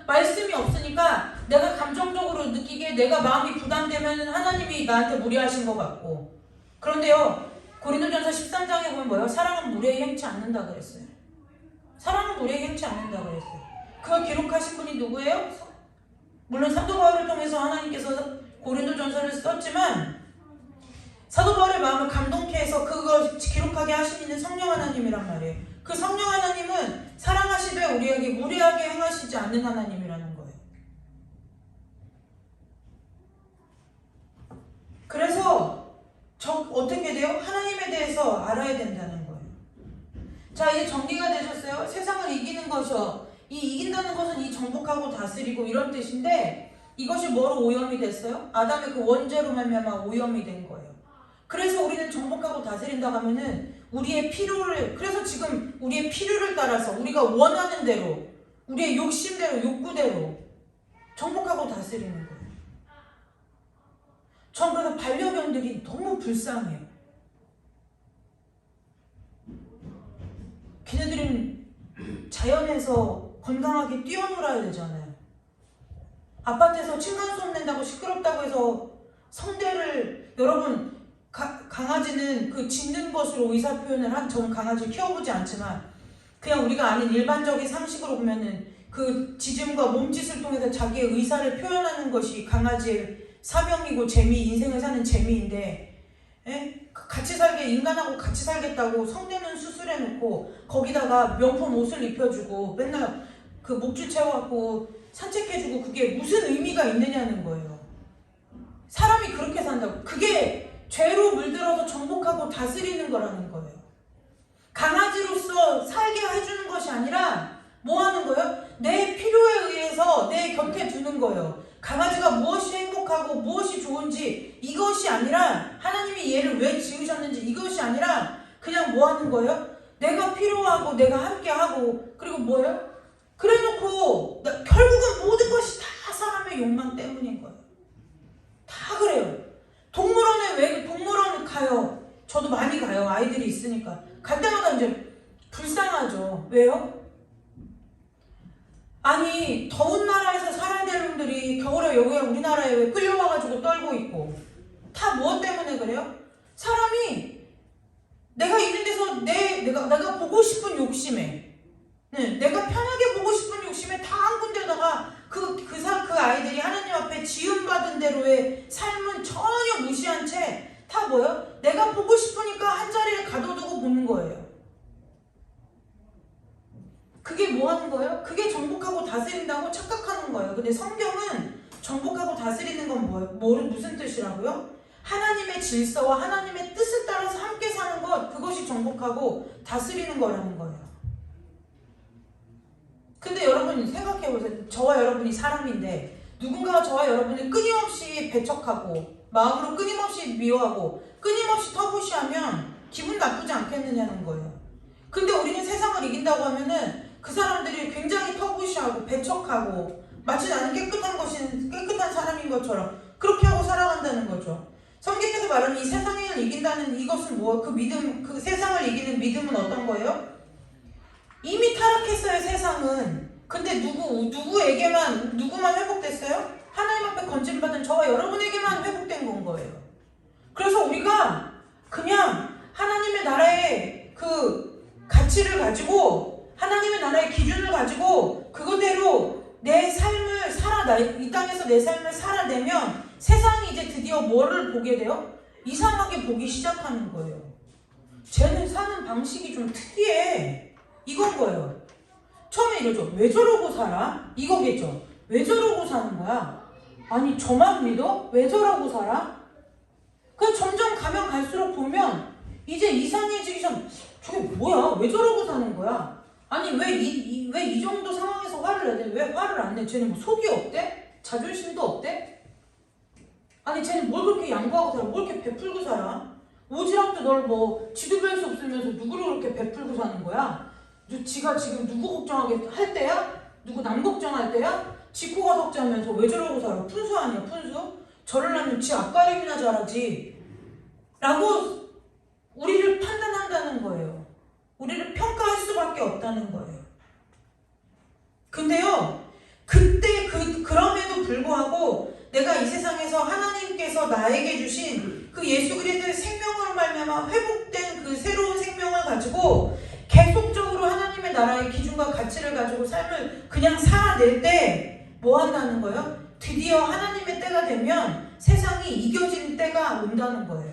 말씀이 없으니까 내가 감정적으로 느끼기에 내가 마음이 부담되면 하나님이 나한테 무례하신 것 같고 그런데요 고린도전서 13장에 보면 뭐예요? 사랑은 무례히 행치 않는다 그랬어요. 사랑은 무례히 행치 않는다 그랬어요. 그걸 기록하신 분이 누구예요? 물론 사도 바울을 통해서 하나님께서 고린도전서를 썼지만 사도 바울의 마음을 감동케 해서 그걸 기록하게 하시는 성령 하나님이란 말이에요. 그 성령 하나님은 사랑하시되 우리에게 무례하게 행하시지 않는 하나님이라는 거예요. 그래서 어떻게 돼요? 하나님에 대해서 알아야 된다는 거예요. 자, 이제 정리가 되셨어요? 세상을 이기는 것이요. 이긴다는 것은 이 정복하고 다스리고 이런 뜻인데 이것이 뭐로 오염이 됐어요? 아담의 그 원죄로 말미암아 오염이 된 거예요. 그래서 우리는 정복하고 다스린다고 하면은 그래서 지금 우리의 필요를 따라서 우리가 원하는 대로 우리의 욕심대로 욕구대로 정복하고 다스리는 거예요. 전 그래서 반려견들이 너무 불쌍해요. 걔네들은 자연에서 건강하게 뛰어놀아야 되잖아요. 아파트에서 층간소음 낸다고 시끄럽다고 해서 성대를 여러분 강아지는 그 짖는 것으로 의사표현을 저는 강아지를 키워보지 않지만 그냥 우리가 아는 일반적인 상식으로 보면은 그 짖음과 몸짓을 통해서 자기의 의사를 표현하는 것이 강아지의 사명이고 인생을 사는 재미인데 인간하고 같이 살겠다고 성대는 수술해놓고 거기다가 명품 옷을 입혀주고 맨날 그 목줄 채워갖고 산책해주고 그게 무슨 의미가 있느냐는 거예요. 사람이 그렇게 산다고. 그게 죄로 물들어서 정복하고 다스리는 거라는 거예요. 강아지로서 살게 해주는 것이 아니라 뭐 하는 거예요? 내 필요에 의해서 내 곁에 두는 거예요. 강아지가 무엇이 행복하고 무엇이 좋은지 이것이 아니라 하나님이 얘를 왜 지으셨는지 이것이 아니라 그냥 뭐 하는 거예요? 내가 필요하고 내가 함께하고 그리고 뭐예요? 그래놓고 결국은 모든 것이 다 사람의 욕망 때문인 거예요. 다 그래요. 동물원을 가요. 저도 많이 가요. 아이들이 있으니까. 갈 때마다 이제 불쌍하죠. 왜요? 아니 더운 나라에서 살아야 될 놈들이 겨울에 여기 우리나라에 왜 끌려와가지고 떨고 있고 다 무엇 때문에 그래요? 사람이 내가 있는 데서 내가 보고 싶은 욕심에 내가 편하게 보고 싶은 욕심에 다 한 군데다가 그 아이들이 하나님 앞에 지음받은 대로의 삶은 전혀 무시한 채 다 뭐예요? 내가 보고 싶으니까 한 자리에 가둬두고 보는 거예요. 그게 뭐 하는 거예요? 그게 정복하고 다스린다고 착각하는 거예요. 근데 성경은 정복하고 다스리는 건 무슨 뜻이라고요? 하나님의 질서와 하나님의 뜻을 따라서 함께 사는 것, 그것이 정복하고 다스리는 거라는 거예요. 근데 여러분 생각해보세요. 저와 여러분이 사람인데 누군가가 저와 여러분을 끊임없이 배척하고 마음으로 끊임없이 미워하고 끊임없이 터부시하면 기분 나쁘지 않겠느냐는 거예요. 근데 우리는 세상을 이긴다고 하면은 그 사람들이 굉장히 터부시하고 배척하고 마치 나는 깨끗한 사람인 것처럼 그렇게 하고 살아간다는 거죠. 성경에서 말하는 이 세상을 이긴다는 이것은 뭐, 그 믿음, 그 세상을 이기는 믿음은 어떤 거예요? 이미 타락했어요, 세상은. 근데 누구만 회복됐어요? 하나님 앞에 건진받은 저와 여러분에게만 회복된 건 거예요. 그래서 우리가 그냥 하나님의 나라의 그 가치를 가지고 하나님의 나라의 기준을 가지고 그거대로 내 삶을 이 땅에서 내 삶을 살아내면 세상이 이제 드디어 뭐를 보게 돼요? 이상하게 보기 시작하는 거예요. 쟤는 사는 방식이 좀 특이해. 이건 거예요. 처음에 이러죠. 왜 저러고 살아? 이거겠죠. 왜 저러고 사는 거야? 아니 저만 믿어? 왜 저러고 살아? 그 점점 가면 갈수록 보면 이제 이상해지기 전 저게 뭐야? 왜 저러고 사는 거야? 아니 왜 이 정도 상황에서 화를 내야 돼? 왜 화를 안 내? 쟤는 뭐 속이 없대? 자존심도 없대? 아니 쟤는 뭘 그렇게 양보하고 살아? 뭘 이렇게 베풀고 살아? 오지랖도 널 뭐 지도 별 수 없으면서 누구를 그렇게 베풀고 사는 거야? 지가 지금 누구 걱정하게 할 때야? 누구 남 걱정할 때야? 지 코가 석자면서 왜 저러고 살아? 푼수 아니야 푼수? 저러려면 지 앞가림이나 잘하지 라고 우리를 판단한다는 거예요. 우리를 평가할 수밖에 없다는 거예요. 근데요 그때 그럼에도 불구하고 내가 이 세상에서 하나님께서 나에게 주신 그 예수 그리스도의 생명으로 말미암아 회복된 그 새로운 생명을 가지고 계속적으로 하나님의 나라의 기준과 가치를 가지고 삶을 그냥 살아낼 때 뭐 한다는 거예요? 드디어 하나님의 때가 되면 세상이 이겨지는 때가 온다는 거예요.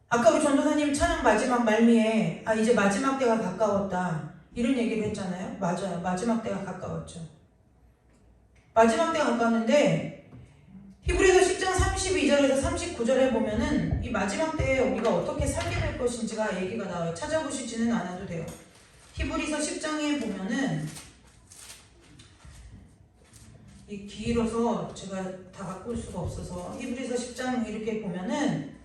아까 우리 전도사님 찬양 마지막 말미에 이제 마지막 때가 가까웠다 이런 얘기를 했잖아요. 맞아요. 마지막 때가 가까웠죠. 마지막 때가 가까웠는데 히브리서 10장 32절에서 39절에 보면은 이 마지막 때에 우리가 어떻게 살게 될 것인지가 얘기가 나와요. 찾아보시지는 않아도 돼요. 히브리서 10장에 보면은 이 길어서 제가 다 갖고 올 수가 없어서 히브리서 10장 이렇게 보면은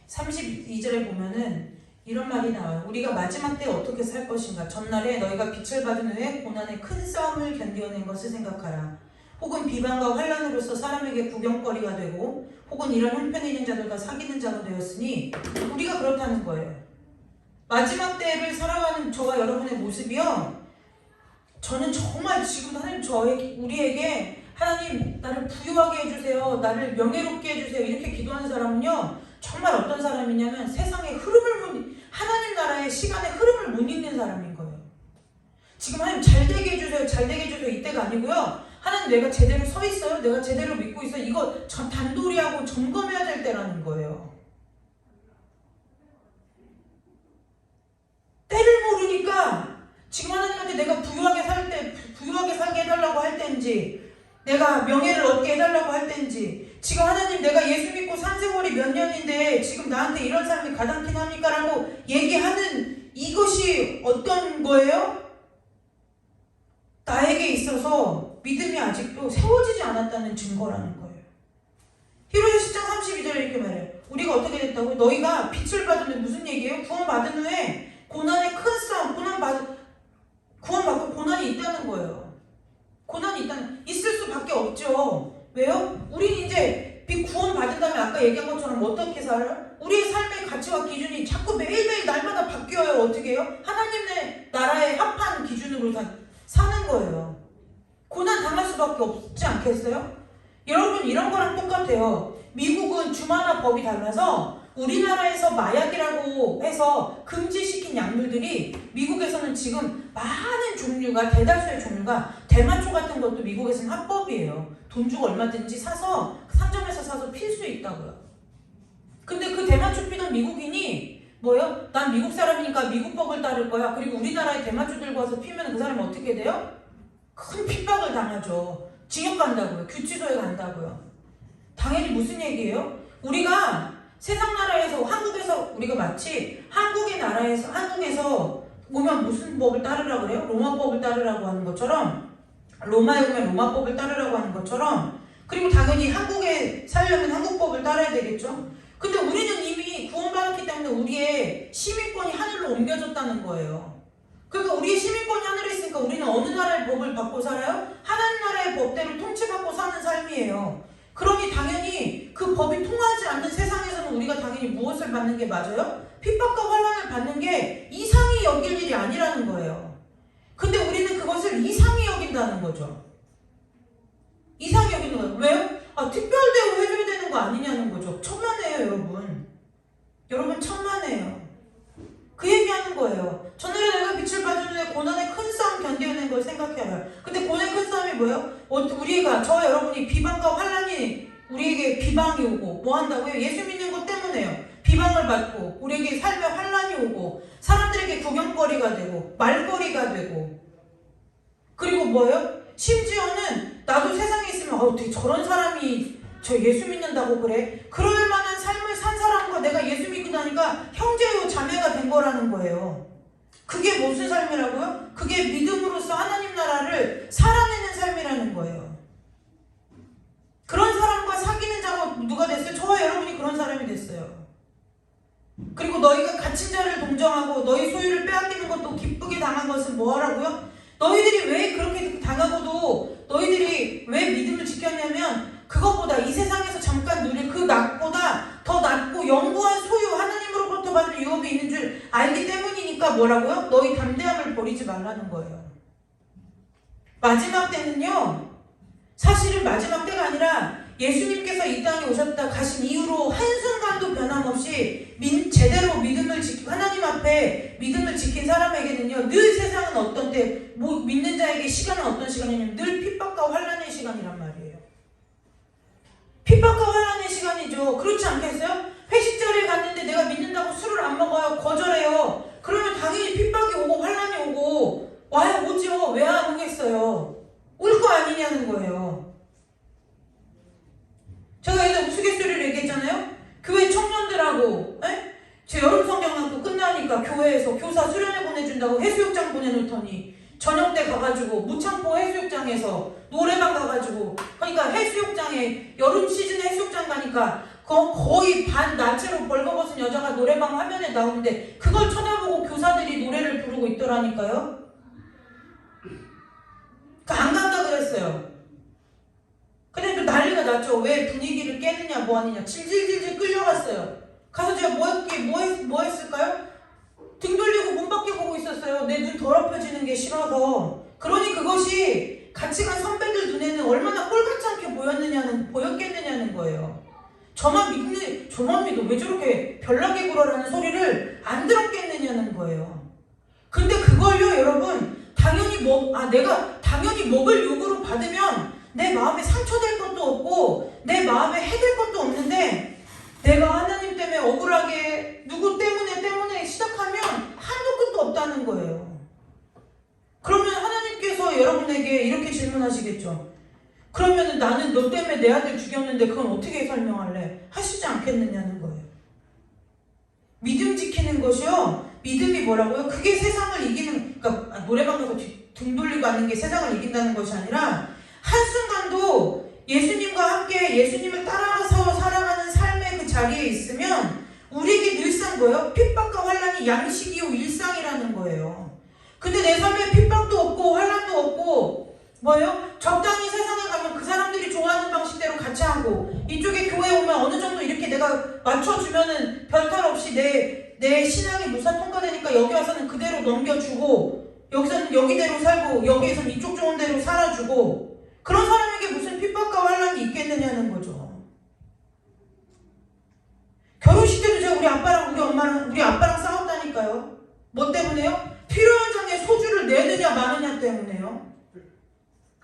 32절에 보면은 이런 말이 나와요. 우리가 마지막 때에 어떻게 살 것인가. 전날에 너희가 빛을 받은 후에 고난의 큰 싸움을 견뎌낸 것을 생각하라. 혹은 비방과 환난으로서 사람에게 구경거리가 되고 혹은 이런 형편에 있는 자들과 사귀는 자가 되었으니 우리가 그렇다는 거예요. 마지막 때를 살아가는 저와 여러분의 모습이요. 저는 정말 지금 하나님 우리에게 하나님 나를 부유하게 해주세요. 나를 명예롭게 해주세요. 이렇게 기도하는 사람은요. 정말 어떤 사람이냐면 세상의 하나님 나라의 시간의 흐름을 못 읽는 사람인 거예요. 지금 하나님 잘되게 해주세요. 잘되게 해주세요. 이때가 아니고요. 하나님 내가 제대로 서 있어요? 내가 제대로 믿고 있어요? 이거 단도리하고 점검해야 될 때라는 거예요. 때를 모르니까 지금 하나님한테 내가 부유하게 살게 해달라고 할 때인지 내가 명예를 얻게 해달라고 할 때인지 지금 하나님 내가 예수 믿고 산 세월이 몇 년인데 지금 나한테 이런 삶이 가당키나 합니까? 라고 얘기하는 이것이 어떤 거예요? 나에게 있어서 믿음이 아직도 세워지지 않았다는 증거라는 거예요. 히브리서 10장 32절에 이렇게 말해요. 우리가 어떻게 됐다고요? 너희가 빛을 받으면 무슨 얘기예요? 구원받은 후에 고난의 큰 싸움, 구원받고 고난이 있다는 거예요. 고난이 있을 수밖에 없죠. 왜요? 우린 이제 구원받은 다음에 아까 얘기한 것처럼 어떻게 살아요? 우리의 삶의 가치와 기준이 자꾸 매일매일 날마다 바뀌어요. 어떻게 해요? 하나님의 나라에 합한 기준으로 사는 거예요. 고난 당할 수밖에 없지 않겠어요? 여러분 이런 거랑 똑같아요. 미국은 주마다 법이 달라서 우리나라에서 마약이라고 해서 금지시킨 약물들이 미국에서는 지금 많은 종류가 대다수의 종류가 대마초 같은 것도 미국에서는 합법이에요. 돈 주고 얼마든지 사서 상점에서 사서 필 수 있다고요. 근데 그 대마초 피던 미국인이 뭐예요? 난 미국 사람이니까 미국 법을 따를 거야. 그리고 우리나라에 대마초 들고 와서 피면 그 사람이 어떻게 돼요? 큰 핍박을 당하죠. 징역 간다고요. 규치소에 간다고요. 당연히 무슨 얘기예요? 우리가 세상 나라에서 한국에서 우리가 마치 한국에서 오면 무슨 법을 따르라고 그래요? 로마법을 따르라고 하는 것처럼 로마에 오면 로마법을 따르라고 하는 것처럼 그리고 당연히 한국에 살려면 한국법을 따라야 되겠죠? 근데 우리는 이미 구원받았기 때문에 우리의 시민권이 하늘로 옮겨졌다는 거예요. 그러니까 우리의 시민권이 하늘에 있으니까 우리는 어느 나라의 법을 받고 살아요? 하나님 나라의 법대로 통치받고 사는 삶이에요. 그러니 당연히 그 법이 통하지 않는 세상에서는 우리가 당연히 무엇을 받는 게 맞아요? 핍박과 환난을 받는 게 이상히 여길 일이 아니라는 거예요. 근데 우리는 그것을 이상히 여긴다는 거죠. 이상히 여기는 거예요. 왜요? 특별 대우 해줘야 되는 거 아니냐는 거죠. 천만에요, 여러분. 여러분 천만에요. 그 얘기하는 거예요. 전날에 내가 빛을 봐주는데 고난의 큰 싸움 견뎌낸 걸 생각해요. 근데 고난의 큰 싸움이 뭐예요? 우리가 여러분이 비방과 환난이 우리에게 비방이 오고 뭐 한다고요? 예수 믿는 것 때문에요. 비방을 받고 우리에게 삶에 환난이 오고 사람들에게 구경거리가 되고 말거리가 되고 그리고 뭐예요? 심지어는 나도 세상에 있으면 어떻게 저런 사람이 저 예수 믿는다고 그래? 그럴 만한 삶을 산 사람과 내가 예수 믿고 나니까 형제요 자매가 된 거라는 거예요. 그게 무슨 삶이라고요? 그게 믿음으로써 하나님 나라를 살아내는 삶이라는 거예요. 그런 사람과 사귀는 자가 누가 됐어요? 저와 여러분이 그런 사람이 됐어요. 그리고 너희가 갇힌 자를 동정하고 너희 소유를 빼앗기는 것도 기쁘게 당한 것은 뭐하라고요? 너희들이 왜 그렇게 당하고도 너희들이 왜 믿음을 지켰냐면 그것보다 이 세상에서 잠깐 누릴 그 낙보다 더 낮고 영구한 소유 하나님으로부터 받은 유업이 있는 줄 알기 때문이니까 뭐라고요? 너희 담대함을 버리지 말라는 거예요. 마지막 때는요. 사실은 마지막 때가 아니라 예수님께서 이 땅에 오셨다 가신 이후로 한순간도 변함없이 제대로 믿음을 지키고 하나님 앞에 믿음을 지킨 사람에게는요. 늘 세상은 어떤 때 믿는 자에게 시간은 어떤 시간이냐면 늘 핍박과 환난의 시간이란 말이에요. 핍박과 환난의 시간이죠. 그렇지 않겠어요? 회식 자리에 갔는데 내가 믿는다고 술을 안 먹어요. 거절해요. 그러면 당연히 핍박이 오고 환난이 오고 와야 오죠. 왜 안 오겠어요? 올 거 아니냐는 거예요. 제가 예전에 우스갯소리를 얘기했잖아요. 교회 청년들하고 제 여름 성경학교 끝나니까 교회에서 교사 수련회 보내준다고 해수욕장 보내놓더니 저녁 때 가가지고 무창포 해수욕장에서 노래방 가가지고 그러니까 해수욕장에 여름 시즌에 해수욕장 가니까 거의 반 나체로 벌거벗은 여자가 노래방 화면에 나오는데 그걸 쳐다보고 교사들이 노래를 부르고 있더라니까요. 안 간다 그랬어요. 근데 또 난리가 났죠. 왜 분위기를 깨느냐 뭐 하느냐 질질질질 끌려갔어요. 가서 제가 뭐 했을까요? 등 돌리고 문 밖에 보고 있었어요. 내 눈 더럽혀지는 게 싫어서. 그러니 그것이 같이 간 선배들 눈에는 얼마나 꼴같지 않게 보였겠느냐는 거예요. 저만 믿어. 왜 저렇게 별나게 굴어라는 소리를 안 들었겠느냐는 거예요. 근데 그걸요 여러분 내가 당연히 먹을 욕으로 받으면 내 마음에 상처될 것도 없고 내 마음에 해될 것도 없는데 내가 하나님 때문에 억울하게 누구 때문에 시작하면 한도 끝도 없다는 거예요. 그러면 하나님께서 여러분에게 이렇게 질문하시겠죠. 그러면 나는 너 때문에 내 아들 죽였는데 그건 어떻게 설명할래? 하시지 않겠느냐는 거예요. 믿음 지키는 것이요. 믿음이 뭐라고요? 그게 세상을 이기는 그러니까 노래방 가서 등 돌리고 하는 게 세상을 이긴다는 것이 아니라 한순간도 예수님과 함께 예수님을 따라가서 살아가는 삶의 그 자리에 있으면 우리에게 늘상 뭐예요? 핍박과 환난이 양식이요 일상이라는 거예요. 근데 내 삶에 핍박도 없고 환난도 없고 뭐예요? 적당히 세상에 가면 그 사람들이 좋아하는 방식대로 같이 하고 이쪽에 교회 오면 어느 정도 이렇게 내가 맞춰주면은 별탈 없이 내 신앙이 무사 통과되니까 여기 와서는 그대로 넘겨주고 여기서는 여기대로 살고 여기에서는 이쪽 좋은 대로 살아주고 그런 사람에게 무슨 핍박과 환난이 있겠느냐는 거죠. 결혼식 때도 제가 우리 아빠랑 싸웠다니까요. 뭐 때문에요? 필요 현장에 소주를 내느냐 마느냐 때문에요.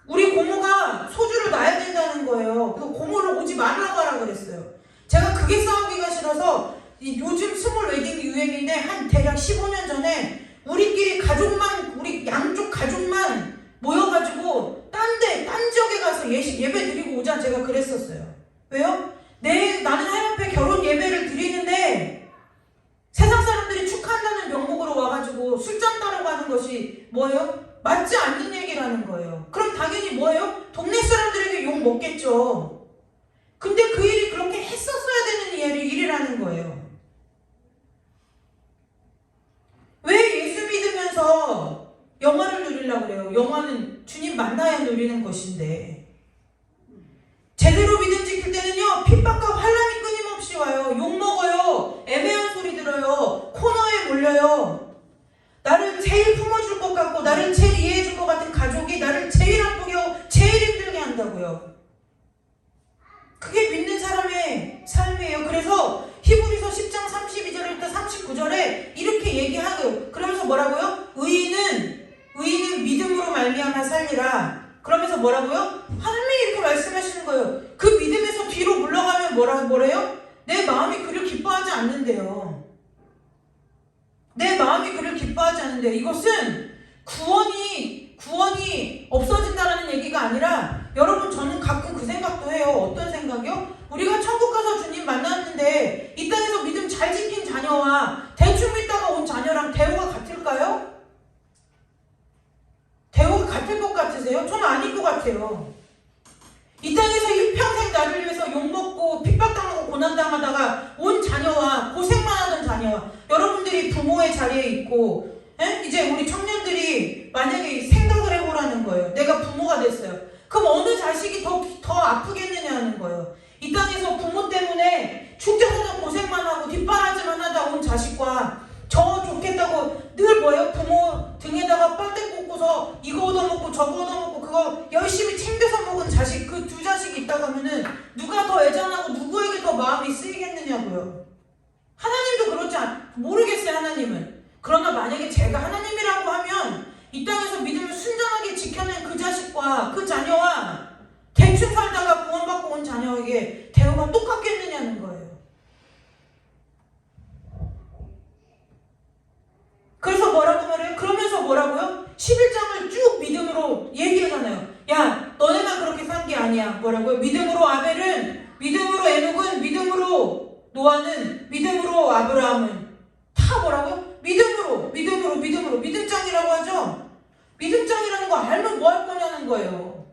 우리 고모가 소주를 놔야 된다는 거예요. 그래서 고모를 오지 말라고 하라 그랬어요. 제가 그게 싸우기가 싫어서 요즘 스몰 웨딩이 유행인데 한 대략 15년 전에 우리 양쪽 가족만 모여가지고 딴 지역에 가서 가서 예배 드리고 오자 제가 그랬었어요. 왜요? 나는 하나님 앞에 결혼 예배를 드리는데 세상 사람들이 축하한다는 명목으로 와가지고 술잔 따라고 하는 것이 뭐예요? 맞지 않는 얘기라는 거예요. 그럼 당연히 뭐예요? 동네 사람들에게 욕 먹겠죠. 근데 그 일이 그렇게 했었어야 되는 일이라는 거예요. 왜 예수 믿으면서 영화를 누리려고 그래요? 영화는 주님 만나야 누리는 것인데 제대로 믿음 지킬 때는요, 핍박과 환난이 끊임없이 와요. 욕먹어요. 애매한 소리 들어요. 코너에 몰려요. 나를 제일 품어줄 것 같고 나를 제일 이해해줄 것 같은 가족이 나를 제일 아프게 하고 제일 힘들게 한다고요. 그게 믿는 사람의 삶이에요. 그래서 히브리서 10장 32절부터 39절에 이렇게 얘기하고요. 그러면서 뭐라고요? 의인은 믿음으로 말미암아 살리라. 그러면서 뭐라고요? 하나님이 이렇게 말씀하시는 거예요. 그 믿음에서 뒤로 물러가면 뭐래요? 내 마음이 그를 기뻐하지 않는데요. 내 마음이 그를 기뻐하지 않는데요. 이것은 구원이 없어진다라는 얘기가 아니라 여러분 저는 가끔 그 생각도 해요. 어떤 생각이요? 우리가 천국 가서 주님 만났는데 이 땅에서 믿음 잘 지킨 자녀와 대충 믿다가 온 자녀랑 대우가 같을까요? 대우가 같을 것 같으세요? 저는 아닐 것 같아요. 이 땅에서 일평생 나를 위해서 욕먹고 핍박당하고 고난당하다가 온 자녀와 고생만 하던 자녀, 여러분들이 부모의 자리에 있고 이제 우리 청년들이 만약에 생각을 해보라는 거예요. 내가 부모가 됐어요. 그럼 어느 자식이 더 아프겠느냐는 거예요. 이 땅에서 부모 때문에 죽자마자 고생만 하고 뒷바라지만 하다 온 자식과 저 좋겠다고 늘 뭐예요? 부모 등에다가 빨대 꽂고서 이거 얻어먹고 저거 얻어먹고 그거 열심히 챙겨서 먹은 자식, 그 두 자식이 있다고 하면은 누가 더 애잔하고 누구에게 더 마음이 쓰이겠느냐고요. 하나님도 그렇지 모르겠어요. 하나님은. 그러나 만약에 제가 하나님이라고 하면 이 땅에서 믿음을 순전하게 지켜낸 그 자식과 그 자녀와 대충 살다가 구원받고 온 자녀에게 대우가 똑같겠느냐는 거예요. 그래서 뭐라고 말해요? 그러면서 뭐라고요? 11장을 쭉 믿음으로 얘기하잖아요. 야, 너네만 그렇게 산 게 아니야. 뭐라고요? 믿음으로 아벨은, 믿음으로 에녹은, 믿음으로 노아는, 믿음으로 아브라함은 다 뭐라고요? 믿음으로 믿음장이라고 하죠? 믿음장이라는 거 알면 뭐 할 거냐는 거예요.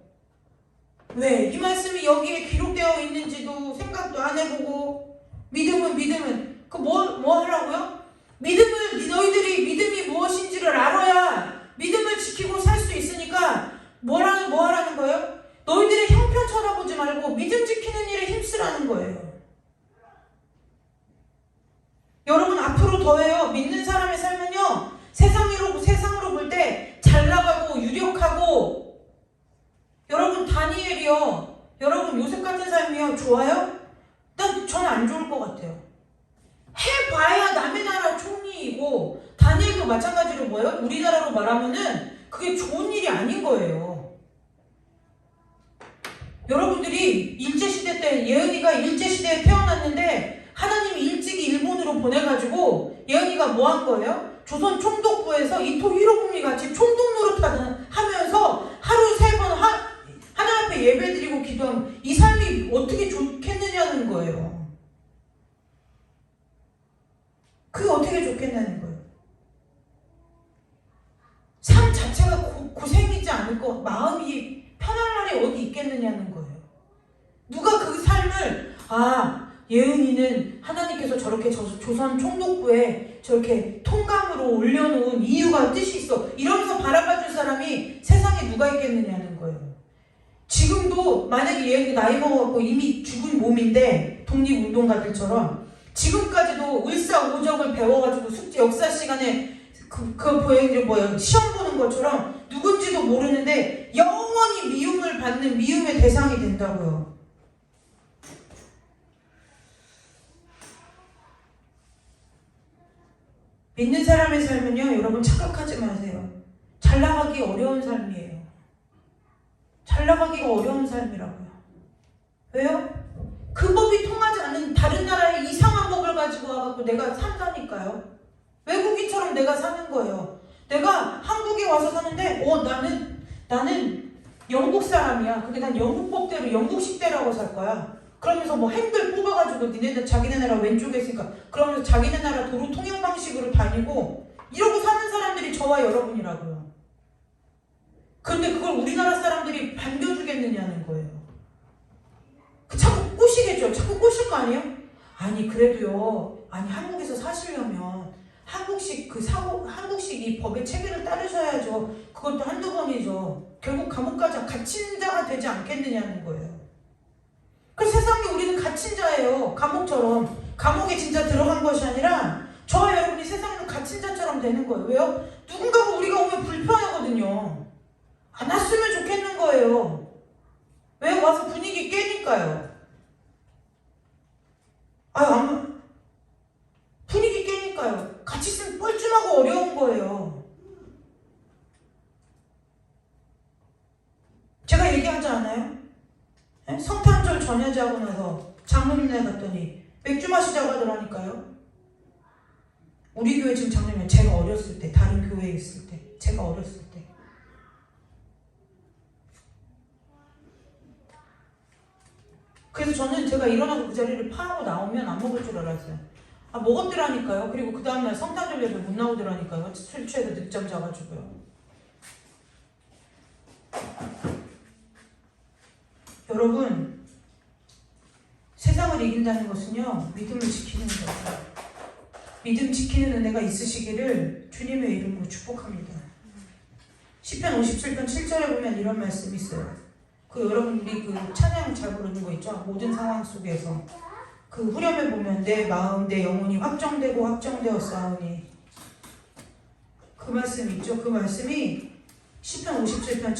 왜? 이 말씀이 여기에 기록되어 있는지도 생각도 안 해보고 믿음은 그 뭐 하라고요? 너희들이 믿음이 무엇인지를 알아야 믿음을 지키고 살 수 있으니까 뭐 하라는 거예요? 너희들의 형편 쳐다보지 말고 믿음 지키는 일에 힘쓰라는 거예요. 여러분 앞으로 더해요. 믿는 사람의 삶은요. 세상으로 볼 때 잘 나가고 유력하고 여러분 다니엘이요. 여러분 요셉 같은 삶이요. 좋아요? 저는 안 좋을 것 같아요. 해봐야 남의 나라 총리이고 다니엘도 마찬가지로 뭐예요? 우리나라로 말하면은 그게 좋은 일이 아닌 거예요. 여러분들이 일제시대 때 예언이가 일제시대에 태어났는데 하나님이 일찍이 일본으로 보내가지고 예언이가 뭐 한 거예요? 조선 총독부에서 이토 히로부미 같이 총독 노릇하면서 하루 3번 하나님 앞에 예배드리고 기도하면 이 삶이 어떻게 좋겠느냐는 거예요. 그게 어떻게 좋겠냐는 거예요. 삶 자체가 고생이지 않을 거 마음이 편할 날이 어디 있겠느냐는 거예요. 누가 그 삶을 예은이는 하나님께서 저렇게 조선 총독부에 저렇게 통감으로 올려놓은 이유가 뜻이 있어 이러면서 바라봐줄 사람이 세상에 누가 있겠느냐는 거예요. 지금도 만약에 예은이 나이 먹어갖고 이미 죽은 몸인데 독립운동가들처럼 지금까지도 을사오적을 배워가지고 숙제 역사 시간에 그 보행이 뭐예요? 시험 보는 것처럼 누군지도 모르는데 영원히 미움을 받는 미움의 대상이 된다고요. 믿는 사람의 삶은요, 여러분 착각하지 마세요. 잘 나가기 어려운 삶이에요. 잘 나가기가 어려운 삶이라고요. 왜요? 그 법이 통하지 않는 다른 나라의 이상한 법을 가지고 와갖고 내가 산다니까요. 외국인처럼 내가 사는 거예요. 내가 한국에 와서 사는데 나는 영국 사람이야. 근데 난 영국 법대로 영국식대로 살 거야. 그러면서 뭐 핸들 뽑아가지고 니네들 자기네 나라 왼쪽에 있으니까 그러면서 자기네 나라 도로 통행 방식으로 다니고 이러고 사는 사람들이 저와 여러분이라고요. 그런데 그걸 우리나라 사람들이 반겨주겠느냐는 거예요. 자꾸 꼬시겠죠. 자꾸 꼬실 거 아니에요? 아니 그래도요. 아니 한국에서 사시려면 한국식 이 법의 체계를 따르셔야죠. 그것도 한두 번이죠. 결국 감옥까지 갇힌 자가 되지 않겠느냐는 거예요. 그 세상에 우리는 갇힌 자예요. 감옥처럼. 감옥에 진짜 들어간 것이 아니라 저와 여러분이 세상에는 갇힌 자처럼 되는 거예요. 왜요? 누군가가 우리가 오면 불편하거든요. 안 왔으면 좋겠는 거예요. 왜? 와서 분위기 깨니까요. 분위기 깨니까요. 같이 있으면 뻘쭘하고 어려운 거예요. 제가 얘기하지 않아요? 네? 성탄절 전야제하고 나서 장로님네 갔더니 맥주 마시자고 하더라니까요. 우리 교회 지금 장로님 제가 어렸을 때 다른 교회에 있을 때 제가 어렸을 때 그래서 저는 제가 일어나서 그 자리를 파하고 나오면 안 먹을 줄 알았어요. 먹었더라니까요. 그리고 그 다음날 성탄절 예배 못 나오더라니까요. 술 취해서 늦잠 자가지고요. 여러분, 세상을 이긴다는 것은요, 믿음을 지키는 거예요. 믿음 지키는 은혜가 있으시기를 주님의 이름으로 축복합니다. 시편 57편 7절에 보면 이런 말씀이 있어요. 여러분 우리 찬양 잘 부르는 거 있죠? 모든 상황 속에서 후렴에 보면 내 마음 내 영혼이 확정되고 확정되었사오니 그 말씀 있죠? 그 말씀이 시편 57편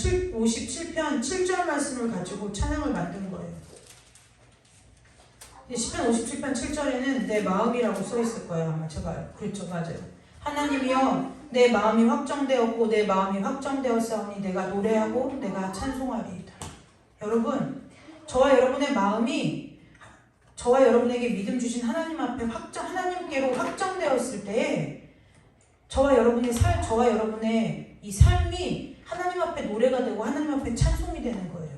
7절 말씀을 가지고 찬양을 만든 거예요. 시편 57편 7절에는 내 마음이라고 써 있을 거예요. 아마 제가 그렇죠. 맞아요. 하나님이여 내 마음이 확정되었고 내 마음이 확정되었사오니 내가 노래하고 내가 찬송하리이다. 여러분, 저와 여러분의 마음이 저와 여러분에게 믿음 주신 하나님 앞에 하나님께로 확정되었을 때에 저와 여러분의 이 삶이 하나님 앞에 노래가 되고 하나님 앞에 찬송이 되는 거예요.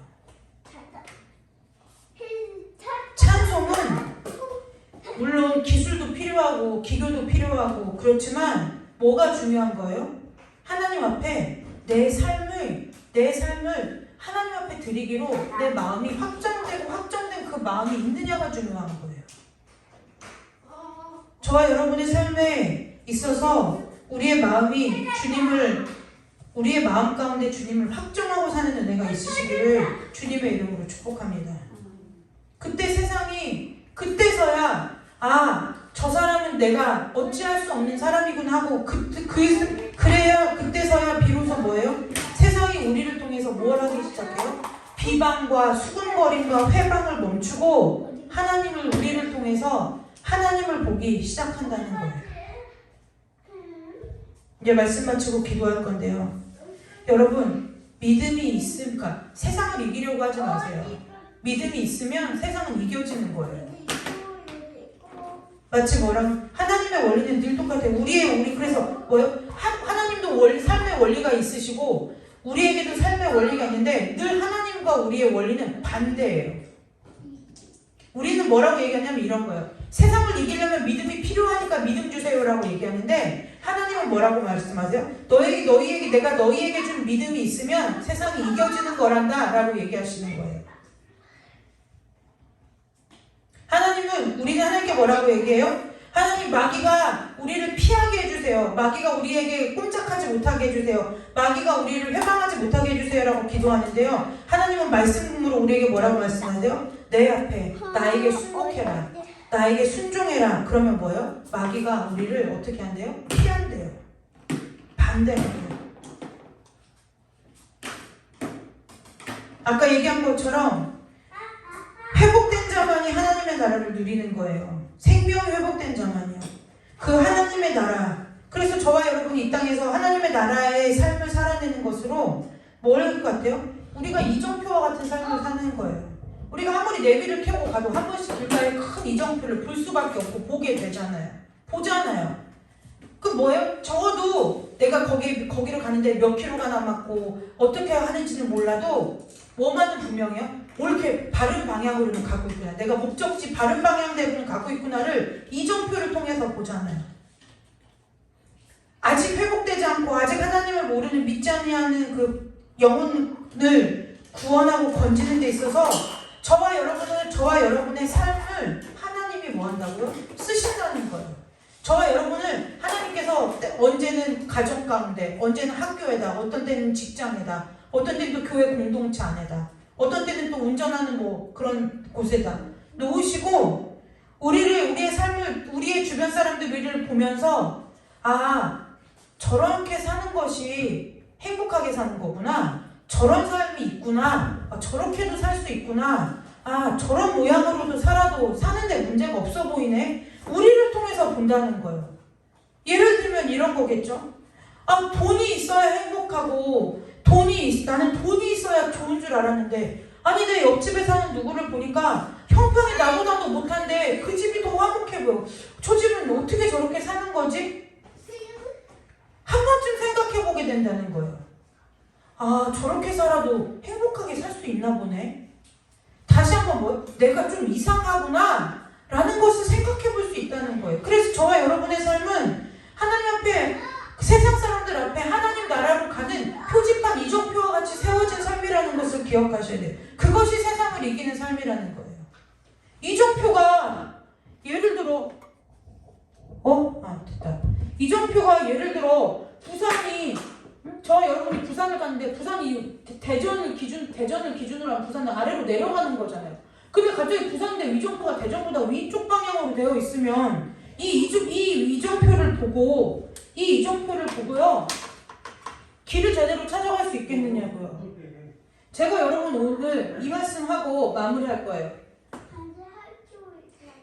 찬송은 물론 기술도 필요하고 기교도 필요하고 그렇지만 뭐가 중요한 거예요? 하나님 앞에 내 삶을 하나님 앞에 드리기로 내 마음이 확정된 그 마음이 있느냐가 중요한 거예요. 저와 여러분의 삶에 있어서 우리의 마음 가운데 주님을 확정하고 사는 은혜가 있으시기를 주님의 이름으로 축복합니다. 그때서야 저 사람은 내가 어찌할 수 없는 사람이구나 하고 그래야 그때서야 비로소 뭐예요? 세상이 우리를 통해서 뭘 하기 시작해요? 비방과 수군거림과 회방을 멈추고 우리를 통해서 하나님을 보기 시작한다는 거예요. 이제 말씀 마치고 기도할 건데요. 여러분, 믿음이 있으니까 세상을 이기려고 하지 마세요. 믿음이 있으면 세상은 이겨지는 거예요. 마치 하나님의 원리는 늘 똑같아요. 그래서 뭐요? 하나님도 삶의 원리가 있으시고 우리에게도 삶의 원리가 있는데 늘 하나님과 우리의 원리는 반대예요. 우리는 뭐라고 얘기하냐면 이런 거예요. 세상을 이기려면 믿음이 필요하니까 믿음 주세요라고 얘기하는데 하나님은 뭐라고 말씀하세요? 내가 너희에게 준 믿음이 있으면 세상이 이겨지는 거란다 라고 얘기하시는 거예요. 우리는 하나님께 뭐라고 얘기해요? 하나님, 마귀가 우리를 피하게 해주세요. 마귀가 우리에게 꼼짝하지 못하게 해주세요. 마귀가 우리를 회방하지 못하게 해주세요 라고 기도하는데요. 하나님은 말씀으로 우리에게 뭐라고 말씀하세요? 내 앞에 나에게 순복해라. 나에게 순종해라. 그러면 뭐예요? 마귀가 우리를 어떻게 한대요? 피한대요. 반대한대요. 아까 얘기한 것처럼 회복된 자만이 하나님의 나라를 누리는 거예요. 생명이 회복된 자만이요. 그 하나님의 나라. 그래서 저와 여러분이 이 땅에서 하나님의 나라의 삶을 살아내는 것으로 뭘 할 것 같아요? 우리가 이정표와 같은 삶을 사는 거예요. 우리가 아무리 내비를 켜고 가도 한 번씩 길가에 큰 이정표를 볼 수밖에 없고 보게 되잖아요. 보잖아요. 그 뭐예요? 적어도 내가 거기를 가는데 몇 킬로가 남았고 어떻게 하는지는 몰라도 뭐만은 분명해요. 옳게 바른 방향으로는 가고 있구나. 내가 목적지 바른 방향대로는 가고 있구나를 이정표를 통해서 보잖아요. 아직 회복되지 않고 아직 하나님을 모르는 믿지 아니하는 그 영혼을 구원하고 건지는 데 있어서 저와 여러분의 삶을 하나님이 뭐 한다고요? 쓰신다는 거예요. 저와 여러분을 하나님께서 언제는 가정 가운데, 언제는 학교에다, 어떤 때는 직장에다, 어떤 때는 또 교회 공동체 안에다, 어떤 때는 또 운전하는 뭐 그런 곳에다 놓으시고 우리의 삶을, 우리의 주변 사람들 우리를 보면서 저렇게 사는 것이 행복하게 사는 거구나. 저런 삶이 있구나. 저렇게도 살 수 있구나. 저런 모양으로도 살아도 사는데 문제가 없어 보이네. 우리를 통해서 본다는 거예요. 예를 들면 이런 거겠죠. 돈이 있어야 행복하고 나는 돈이 있어야 좋은 줄 알았는데 아니 내 옆집에 사는 누구를 보니까 형편이 나보다도 못한데 그 집이 더 화목해 보여. 저 집은 어떻게 저렇게 사는 거지? 한 번쯤 생각해 보게 된다는 거예요. 저렇게 살아도 행복하게 살 수 있나 보네. 다시 한번 내가 좀 이상하구나 라는 것을 생각해 볼 수 있다는 거예요. 그래서 저와 여러분의 삶은 하나님 앞에, 세상 사람들 앞에 하나님 나라로 가는 표지판 이정표와 같이 세워진 삶이라는 것을 기억하셔야 돼요. 그것이 세상을 이기는 삶이라는 거예요. 이정표가 예를 들어 됐다. 이정표가 예를 들어 부산이, 저와 여러분이 부산을 갔는데 부산이 대전을 기준으로 하면 부산은 아래로 내려가는 거잖아요. 근데 갑자기 부산인데 이정표가 대전보다 위쪽 방향으로 되어 있으면 이 이정표를 보고요 길을 제대로 찾아갈 수 있겠느냐고요. 제가 여러분 오늘 이 말씀하고 마무리할 거예요.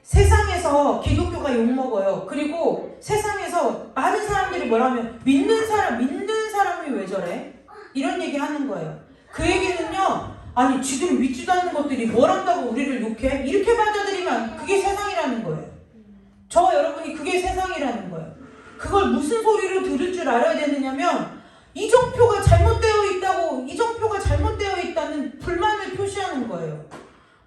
세상에서 기독교가 욕먹어요. 그리고 세상에서 많은 사람들이 뭐라면 믿는 사람이 왜 저래? 이런 얘기 하는 거예요. 그 얘기는요, 지금 믿지도 않는 것들이 뭘 한다고 우리를 욕해? 이렇게 받아들이면 그게 세상이라는 거예요. 저와 여러분이 그게 세상이라는 거예요. 그걸 무슨 소리로 들을 줄 알아야 되느냐면 이정표가 잘못되어 있다는 불만을 표시하는 거예요.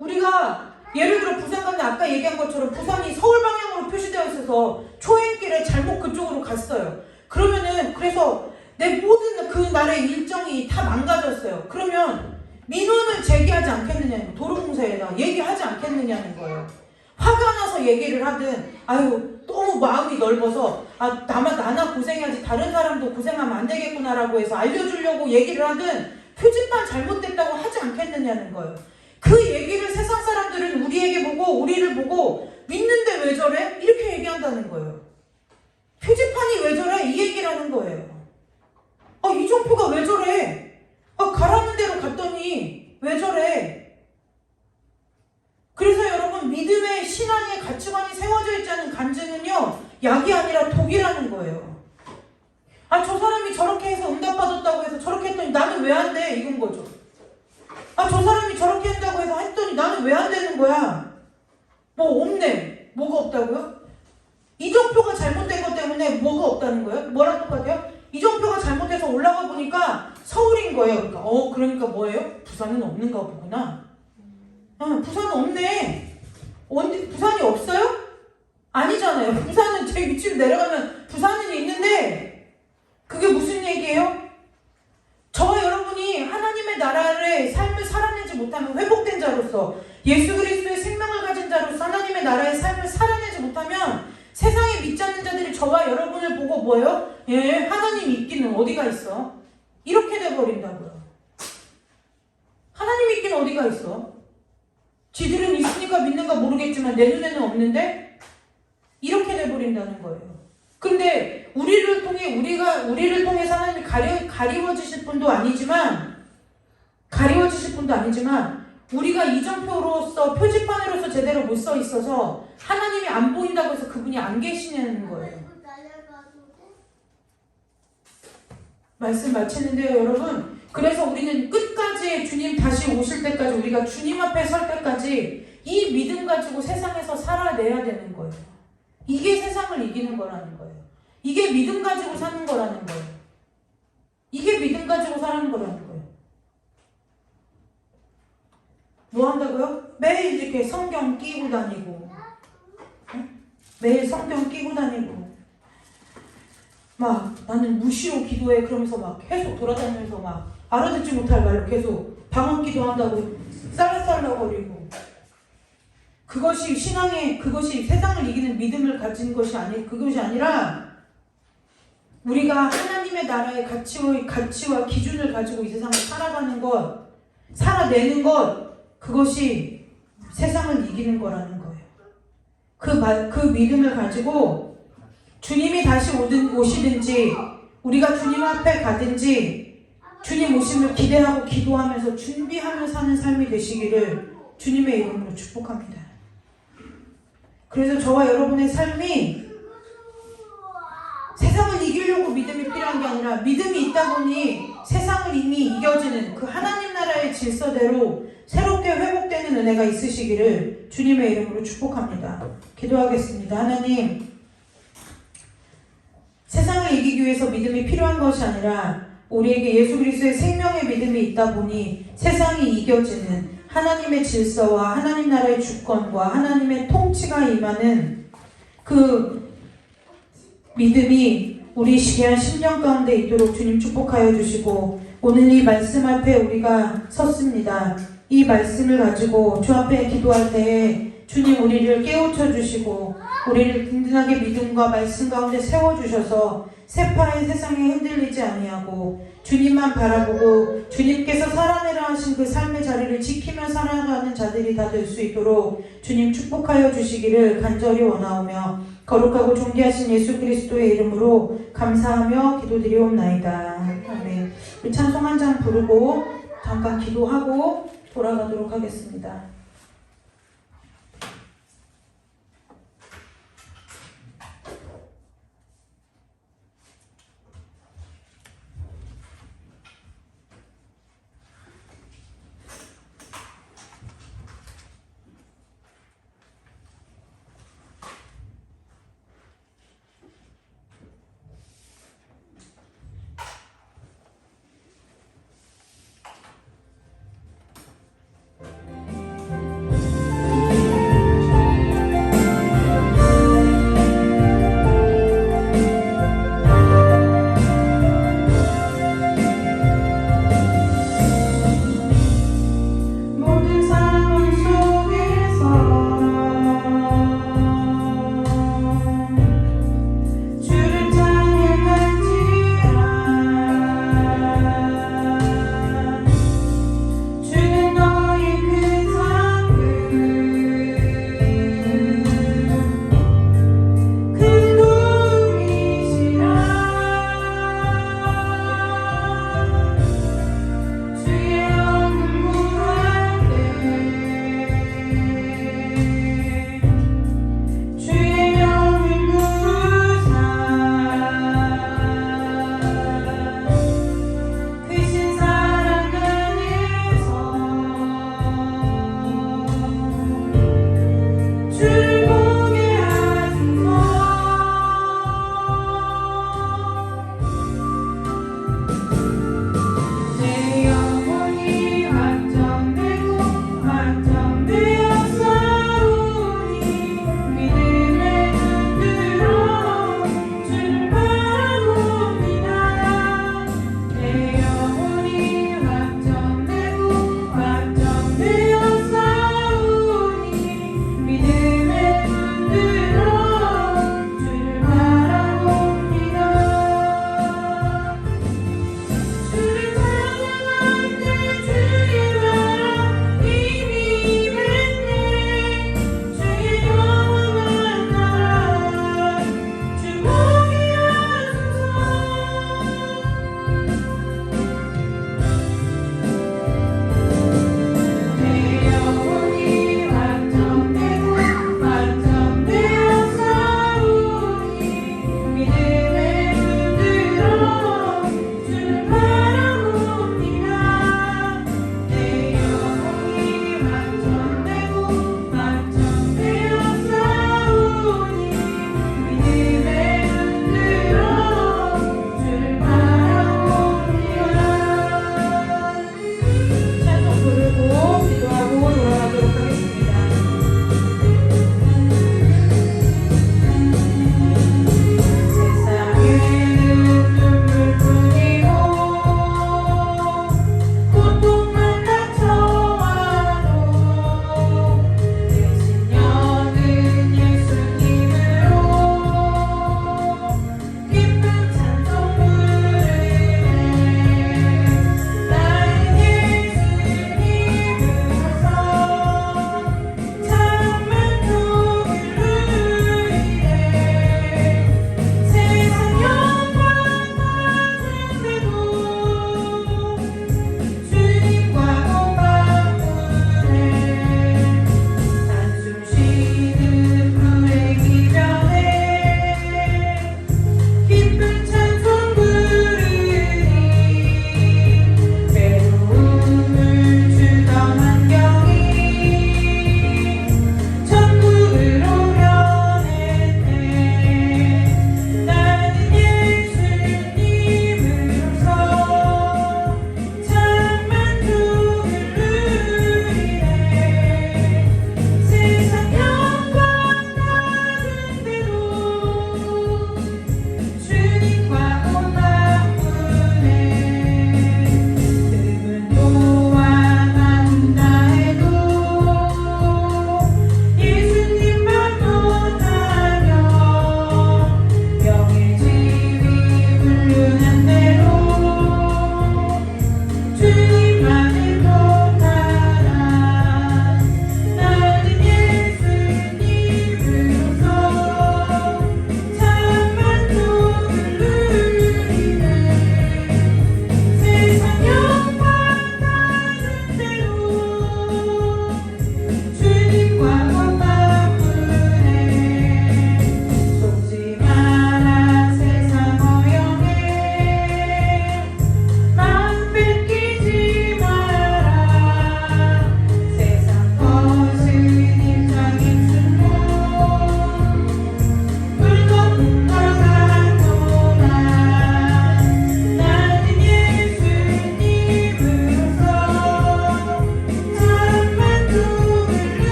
우리가 예를 들어 부산 갔는데 아까 얘기한 것처럼 부산이 서울 방향으로 표시되어 있어서 초행길에 잘못 그쪽으로 갔어요. 그래서 내 모든 그 날의 일정이 다 망가졌어요. 그러면 민원을 제기하지 않겠느냐는 거예요. 도로공사에다 얘기하지 않겠느냐는 거예요. 화가 나서 얘기를 하든 너무 마음이 넓어서 나나 고생해야지 다른 사람도 고생하면 안 되겠구나라고 해서 알려주려고 얘기를 하든 표지판 잘못됐다고 하지 않겠느냐는 거예요. 그 얘기를 세상 사람들은 우리를 보고 믿는데 왜 저래? 이렇게 얘기한다는 거예요. 표지판이 왜 저래? 이 얘기를 하는 거예요. 이정표가 왜 저래? 가라는 대로 갔더니 왜 저래? 그래서 여러분 믿음의 신앙의 가치관이 세워져 있지 않은 간증은요 약이 아니라 독이라는 거예요. 저 사람이 저렇게 해서 응답받았다고 해서 저렇게 했더니 나는 왜 안 돼? 이건 거죠. 저 사람이 저렇게 한다고 해서 했더니 나는 왜 안 되는 거야? 없네. 뭐가 없다고요? 이정표가 잘못된 것 때문에 뭐가 없다는 거예요? 뭐랑 똑같아요? 이정표가 잘못해서 올라가 보니까 서울인 거예요. 그러니까 뭐예요? 부산은 없는가 보구나. 부산은 없네. 부산이 없어요? 아니잖아요. 부산은 제 위치로 내려가면 부산은 있는데 그게 무슨 얘기예요? 저와 여러분이 하나님의 나라의 삶을 살아내지 못하면 회복된 자로서 예수 그리스도의 생명을 가진 자로서 하나님의 나라의 삶을 살아내지 못하면 세상에 믿지 않는 자들이 저와 여러분을 보고 뭐예요? 하나님 있기는 어디가 있어? 이렇게 돼버린다고요. 하나님 있기는 어디가 있어? 지들은 있으니까 믿는가 모르겠지만 내 눈에는 없는데? 이렇게 돼버린다는 거예요. 근데 우리를 통해서 하나님이 가리워지실 분도 아니지만 우리가 이정표로서 표지판으로서 제대로 못 서 있어서 하나님이 안 보인다고 해서 그분이 안 계시냐는 거예요. 말씀 마치는데요, 여러분. 그래서 우리는 끝까지 주님 다시 오실 때까지 우리가 주님 앞에 설 때까지 이 믿음 가지고 세상에서 살아내야 되는 거예요. 이게 세상을 이기는 거라는 거예요. 이게 믿음 가지고 사는 거라는 거예요. 이게 믿음 가지고 사는 거라는 거예요. 뭐 한다고요? 매일 이렇게 성경 끼고 다니고, 매일 성경 끼고 다니고, 막 나는 무시로 기도해 그러면서 막 계속 돌아다니면서 막 알아듣지 못할 말로 계속 방언 기도한다고 쌀쌀거리고, 그것이 신앙의, 그것이 세상을 이기는 믿음을 가진 것이 그것이 아니라 우리가 하나님의 나라의 가치와 기준을 가지고 이 세상을 살아가는 것, 살아내는 것, 그것이 세상을 이기는 거라는 거예요. 그 믿음을 가지고 주님이 다시 오시든지 우리가 주님 앞에 가든지 주님 오심을 기대하고 기도하면서 준비하며 사는 삶이 되시기를 주님의 이름으로 축복합니다. 그래서 저와 여러분의 삶이 세상을 이기려고 믿음이 필요한 게 아니라 믿음이 있다 보니 세상을 이미 이겨지는 그 하나님 나라의 질서대로 새롭게 회복되는 은혜가 있으시기를 주님의 이름으로 축복합니다. 기도하겠습니다. 하나님, 세상을 이기기 위해서 믿음이 필요한 것이 아니라 우리에게 예수 그리스도의 생명의 믿음이 있다 보니 세상이 이겨지는 하나님의 질서와 하나님 나라의 주권과 하나님의 통치가 임하는 그 믿음이 우리 귀한 심령 가운데 있도록 주님 축복하여 주시고, 오늘 이 말씀 앞에 우리가 섰습니다. 이 말씀을 가지고 주 앞에 기도할 때에 주님 우리를 깨우쳐 주시고 우리를 든든하게 믿음과 말씀 가운데 세워주셔서 세파의 세상에 흔들리지 아니하고 주님만 바라보고 주님께서 살아내라 하신 그 삶의 자리를 지키며 살아가는 자들이 다 될 수 있도록 주님 축복하여 주시기를 간절히 원하오며 거룩하고 존귀하신 예수 그리스도의 이름으로 감사하며 기도드리옵나이다. 아멘. 우리 찬송 한 장 부르고 잠깐 기도하고 돌아가도록 하겠습니다.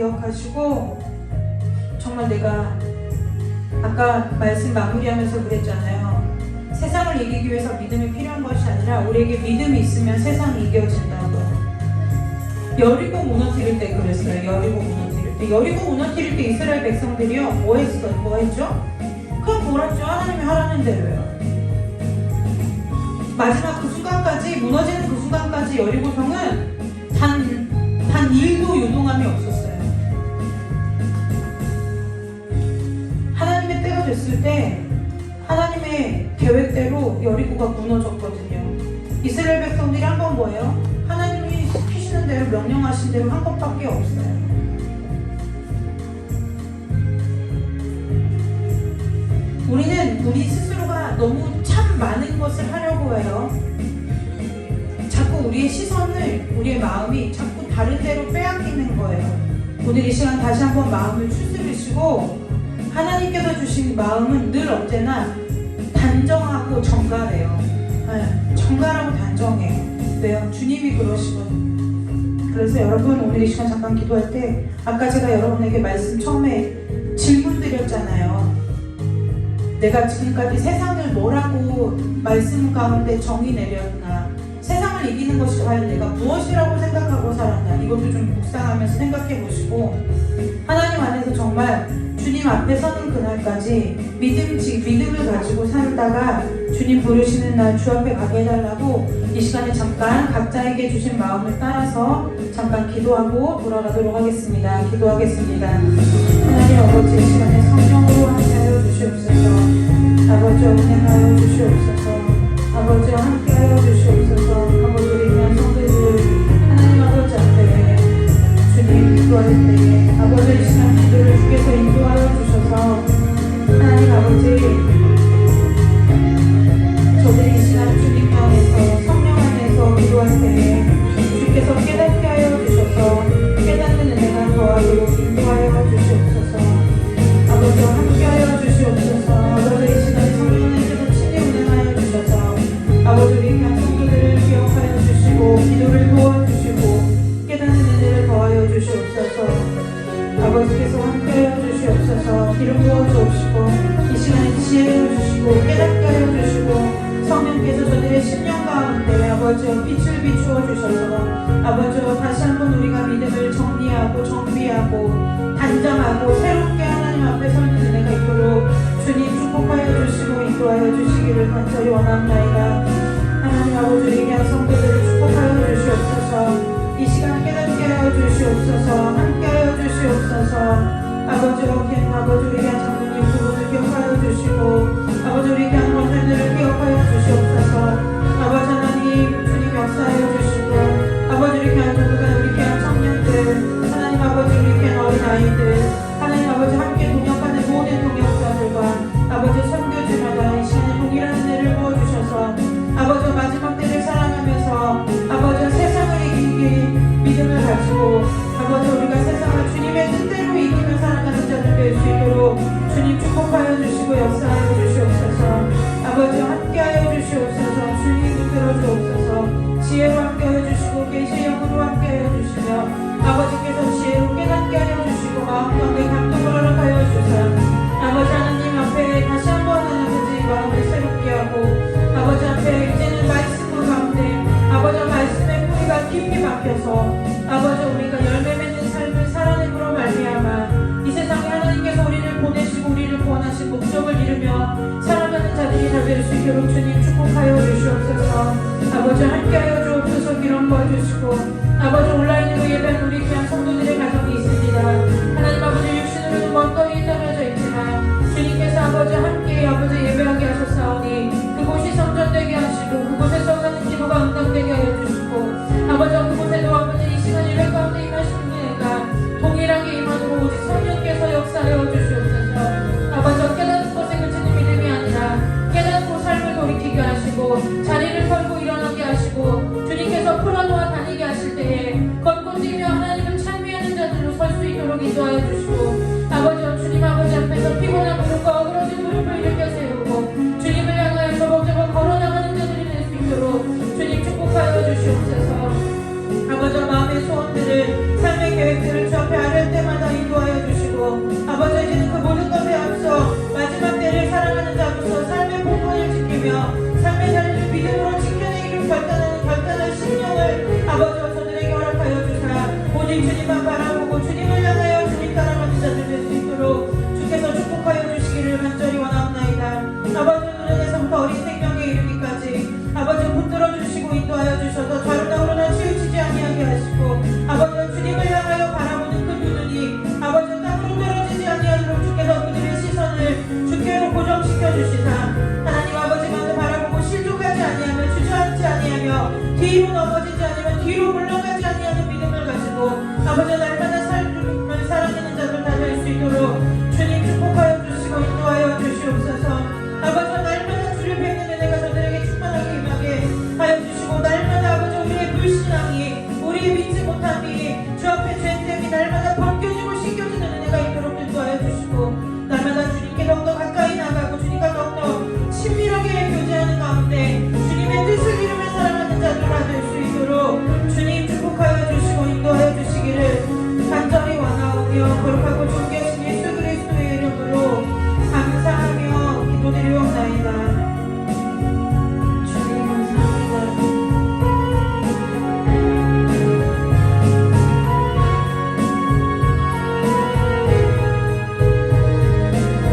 기억하시고 정말 내가 아까 말씀 마무리하면서 그랬잖아요. 세상을 이기기 위해서 믿음이 필요한 것이 아니라 우리에게 믿음이 있으면 세상이 이겨진다고. 여리고 무너뜨릴 때 그랬어요. 여리고 무너뜨릴 때. 여리고 무너뜨릴 때 이스라엘 백성들이요. 뭐 했죠? 그냥 돌았죠. 하나님이 하라는 대로요. 마지막 그 순간까지, 무너지는 그 순간까지 여리고성은 단 1도 요동함이 없었어요. 하나님의 때가 됐을 때 하나님의 계획대로 여리고가 무너졌거든요. 이스라엘 백성들이 한 건 뭐예요? 하나님이 시키시는 대로 명령하신 대로 한 것밖에 없어요. 우리는 우리 스스로가 너무 참 많은 것을 하려고 해요. 자꾸 우리의 시선을, 우리의 마음이 자꾸 다른 데로 빼앗기는 거예요. 오늘 이 시간 다시 한번 마음을 추스르시고 하나님께서 주신 마음은 늘 언제나 단정하고 정갈해요. 네, 정갈하고 단정해요. 왜요? 주님이 그러시거든요. 그래서 여러분 오늘 이 시간 잠깐 기도할 때 아까 제가 여러분에게 말씀 처음에 질문 드렸잖아요. 내가 지금까지 세상을 뭐라고 말씀 가운데 정의 내렸나? 세상을 이기는 것이 과연 내가 무엇이라고 생각하고 살았나? 이것도 좀 묵상하면서 생각해 보시고 하나님 안에서 정말 주님 앞에 서는 그날까지 믿음을 가지고 살다가 주님 부르시는 날 주 앞에 가게 해달라고 이 시간에 잠깐 각자에게 주신 마음을 따라서 잠깐 기도하고 돌아가도록 하겠습니다. 기도하겠습니다. 하나님 아버지 이 시간에 성령으로 함께하여 주시옵소서. 아버지 은혜하여 주시옵소서. 아버지 함께하여 주시옵소서. 아버지 우리 귀한 성도들 하나님 아버지 앞에 주님 기도할 때에 아버지 이 시간 기도를 주께서 인도하여 주셔서 하나님 아버지 저들이 이 시간 주님 안에서 성령 안에서 기도할 때에 주께서 깨닫게 하여 주셔서 깨닫는 은혜가 더하도록 인도하여 주시옵소서. 아버지 함께하여 주시옵소서. 아버지 이 시간 성령님께서 친히 운행하여 주셔서 아버지 우리 귀한 성도들을 기억하여 주시고 기도를 도와주시고 깨닫는 은혜를 더하여 주시옵소서. 아버지께서 함께하여 주시옵소서. 기름 부어 주옵시고 이 시간에 지혜를 주시고 깨닫게 하여 주시고 성령께서 저들의 심령 가운데 아버지여 빛을 비추어 주셔서 아버지여 다시 한번 우리가 믿음을 정리하고 정비하고 단장하고 새롭게 하나님 앞에 서는 은혜가 있도록 주님 축복하여 주시고 인도하여 주시기를 간절히 원합나이다. 하나님 아버지 우리 귀한 성도들을 축복하여 주시옵소서. 이 시간 깨닫게 하여 주시옵소서. 함께하여 주시옵소서. 아버지여 귀한 아버지 우리 귀한 장로님 두 분을 기억하여 주시고 아버지 우리 귀한 권사님들을 기억하여 주시옵소서. 아버지 하나님 주님 역사하여 주시고 아버지 우리 귀한 동료가 우리 귀한 청년들 하나님 아버지 우리 귀한 어린아이들 하나님 아버지 함께 동역하는 모든 동역자들과 아버지 선교주마다 이 시간에 동일한 은혜를 부어주셔서 아버지 마지막 때를 사랑하면서 아버지 세상을 이기기 믿음을 가지고 아버지 우리가 세상을 주님의 뜻대로 이기며 살아가는 자들 될 수 있도록 주님 축복하여 주시고 역사하여 주시옵소서. 아버지 함께하여 주시옵소서. 주님 붙들어 주옵소서. 지혜로 함께하여 주시고 계시의 영으로 함께하여 주시며 아버지께서 지혜로 깨닫게 하여 주시고 마음 가운데 감동을 허락하여 주사 아버지 하나님 앞에 다시 한번 아버지 마음을 새롭게 하고 아버지 앞에 이제는 말씀 가운데 아버지 말씀의 뿌리가 깊이 박혀서 아버지 우리가 열매 맺는 삶을 살아내므로 말미암아 이 세상에 하나님께서 우리를 보내시고 우리를 구원하신 목적을 이루며 살아가는 자들이 다 될 수 있도록 주님 축복하여 주시옵소서. 아버지 함께하여 주옵소서. 기름 부어주시고 아버지 온라인으로 예배하는 우리 귀한 성도들의 가정이 있습니다. 하나님 아버지 육신으로는 먼 거리에 떨어져 있지만 주님께서 아버지 함께 아버지 예배하게 하셨사오니 그곳이 성전되게 하시고 그곳에서 가는 기도가 응답되게 하여 주시고 아버지 그곳에도 아버지 이 시간 예배 가운데 임하시는 은혜가 동일하게 임하도록 오직 성령께서 역사하여 주시옵소서. 아버지 깨닫는 것에 그치는 믿음이 아니라 깨닫고 삶을 돌이키게 하시고 자리를 털고 일어나게 하시고 주님께서 풀어놓아 다니게 하실 때에 걷고 뛰며 하나님을 찬양하시고 문에서부터 어린 생명에 이르기까지 아버지 붙들어 주시고 인도하여 주셔서 좌로나 우로나 치우치지 아니하게 하시고 아버지 주님을 향하여 바라보는 그 두 눈이 아버지 땅으로 떨어지지 아니하도록 주께서 그들의 시선을 주께로 고정시켜 주시사 하나님 아버지만을 바라보고 실족하지 아니하며 주저앉지 아니하며 뒤로 넘어지지 아니하며 뒤로 물러가지 아니하는 믿음을 가지고 아버지 날마다 삶을 살아내는 자들 다 될 수 있도록 주님 축복하여 주시고 인도하여 주시옵소서. 아버지 날마다 주를 뵙는 은혜가 저들에게 충만하게 임하게 하여 주시고 날마다 아버지 우리의 불신앙이 우리의 믿지 못함이 주 앞에 죄됨이 날마다 벗겨지고 씻겨지는 은혜가 있도록 인도하여 주시고 날마다 주님께 더욱더 가까이 나가고 주님과 더욱더 친밀하게 교제하는 가운데 주님의 뜻을 이루며 살아가는 자들 다 될 수 있도록 주님 축복하여 주시고 인도하여 주시기를 간절히 원하오며 거룩하고 존귀하신 예수 그리스도의 이름으로 감사하며 기도드리옵나이다. 주님 감사합니다.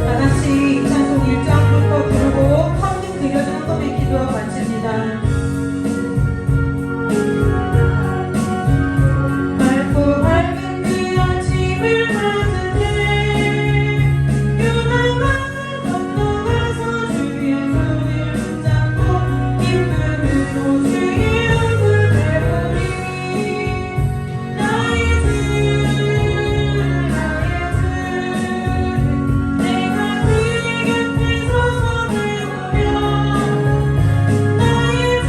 다같이 이 찬송 1장부터 부르고 헌금 드려서 헌금의 기도와 마칩니다. 맑고 밝은 그 아침을 맞으네 유난한 건너가서 주의 손을 붙잡고 기쁨으로 주의 얼굴 뵈보리 나의 주 내가 그의 곁에 서서 배우며 나의 주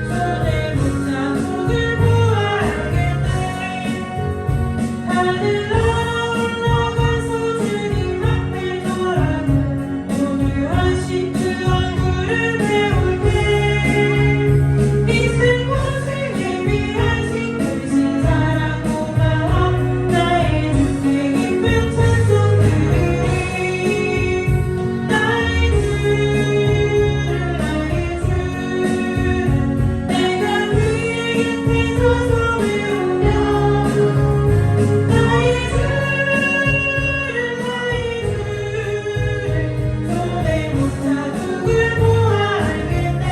손에 붙잡고를 보아야겠네 하늘 올라가서 주님 앞에 절하고 오늘 하신 그 얼굴을 배울게 있을 곳을 예비하신 크신 사랑 고마워 나의 주께 기쁜 찬송 드리리 나의 주 내가 그의 곁에 서서 배우며 나의 주 손에 붙잡고를 보아 알겠네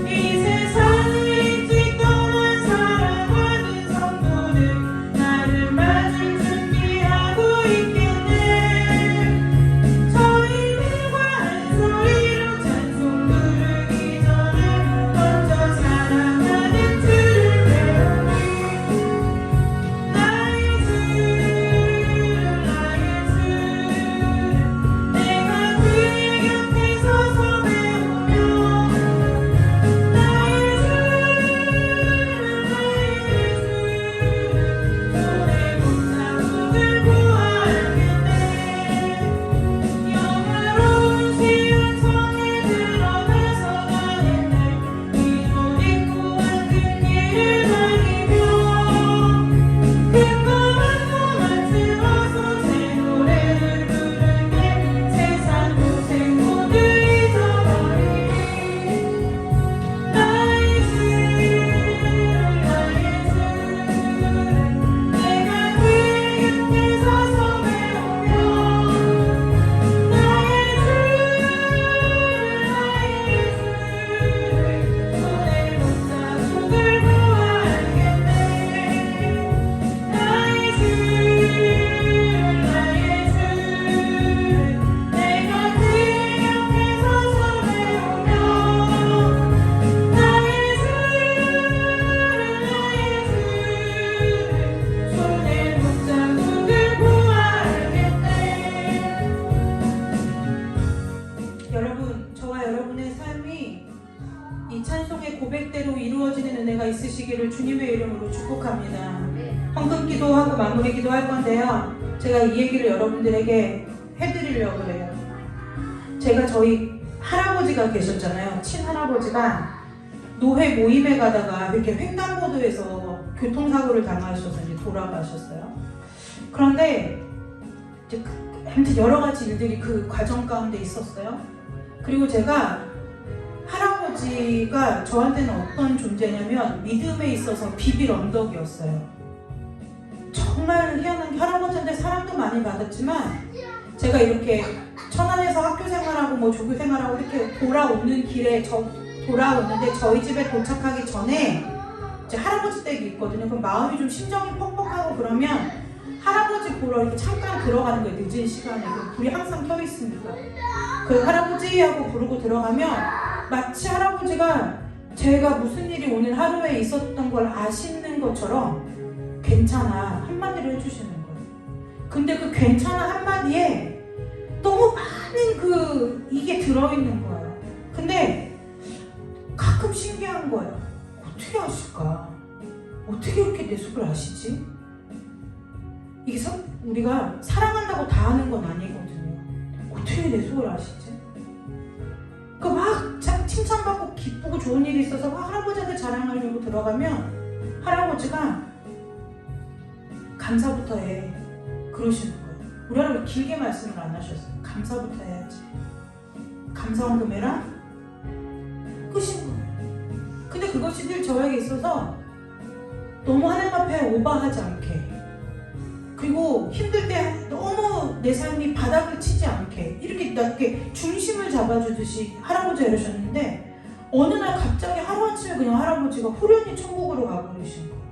이 세상을 일찍 떠난 사랑하는 성도는 나를 맞을 준비하고 있겠네 저희들과 한 소리로 찬송 부르기 전에 먼저 사랑하는 주를 배우리 나의 주 내가 그의 곁에 서서 배우며 나의 주 손에 붙잡고를 보아 알겠네 영화로운 시간 성에 들어가서 가는 날이옷 입고 한큰 길을 다니며 큰거만 고만 들어서 새 노래를 부를게 세상 고생 모두 잊어버리리 나의 주 내가 그의 곁에 서서 배우며 나의 주 손에 붙잡고를 보아 알겠네 나의 주 내가 그의 곁에 서서 배우며 나의 주 손에 붙잡고를 보아 알겠네 여러분 저와 여러분의 삶이 이 찬송의 고백대로 이루어지는 은혜가 있으시기를 주님의 이름으로 축복합니다. 헌금 기도하고 마무리 기도할 건데요. 제가 이 얘기를 여러분들에게 해드리려고 해요. 제가 저희 할아버지가 계셨잖아요. 친할아버지가 노회 모임에 가다가 이렇게 횡단보도에서 교통사고를 당하셔서 이제 돌아가셨어요. 그런데 이제 아무튼 여러 가지 일들이 그 과정 가운데 있었어요. 그리고 제가 할아버지가 저한테는 어떤 존재냐면 믿음에 있어서 비빌 언덕이었어요. 정말 정말 희한한 게 할아버지한테 사랑도 많이 받았지만 제가 이렇게 천안에서 학교 생활하고 뭐 조교 생활하고 이렇게 돌아오는 길에 돌아오는데 저희 집에 도착하기 전에 이제 할아버지 댁이 있거든요. 그럼 마음이 좀 심정이 퍽퍽하고 그러면 할아버지 보러 이렇게 잠깐 들어가는 거예요. 늦은 시간에. 불이 항상 켜 있으니까. 그 할아버지 하고 부르고 들어가면 마치 할아버지가 제가 무슨 일이 오늘 하루에 있었던 걸 아시는 것처럼 괜찮아 한마디를 해주시는 거예요. 근데 그 괜찮아 한마디에 너무 많은 이게 들어있는 거예요. 근데 가끔 신기한 거예요. 어떻게 아실까? 어떻게 이렇게 내 속을 아시지? 이게 우리가 사랑한다고 다 아는 건 아니거든요. 어떻게 내 속을 아시지? 막 칭찬받고 기쁘고 좋은 일이 있어서 막 할아버지한테 자랑하려고 들어가면 할아버지가 감사부터 해 그러시는 거예요. 우리 할아버지 길게 말씀을 안 하셨어요. 감사부터 해야지. 감사원금 해라? 끝인 거예요. 근데 그것이 늘 저에게 있어서 너무 하나님 앞에 오버하지 않게, 그리고 힘들 때 너무 내 삶이 바닥을 치지 않게 이렇게 중심을 잡아주듯이 할아버지가 이러셨는데 어느 날 갑자기 하루아침에 그냥 할아버지가 후련히 천국으로 가버리신 거예요.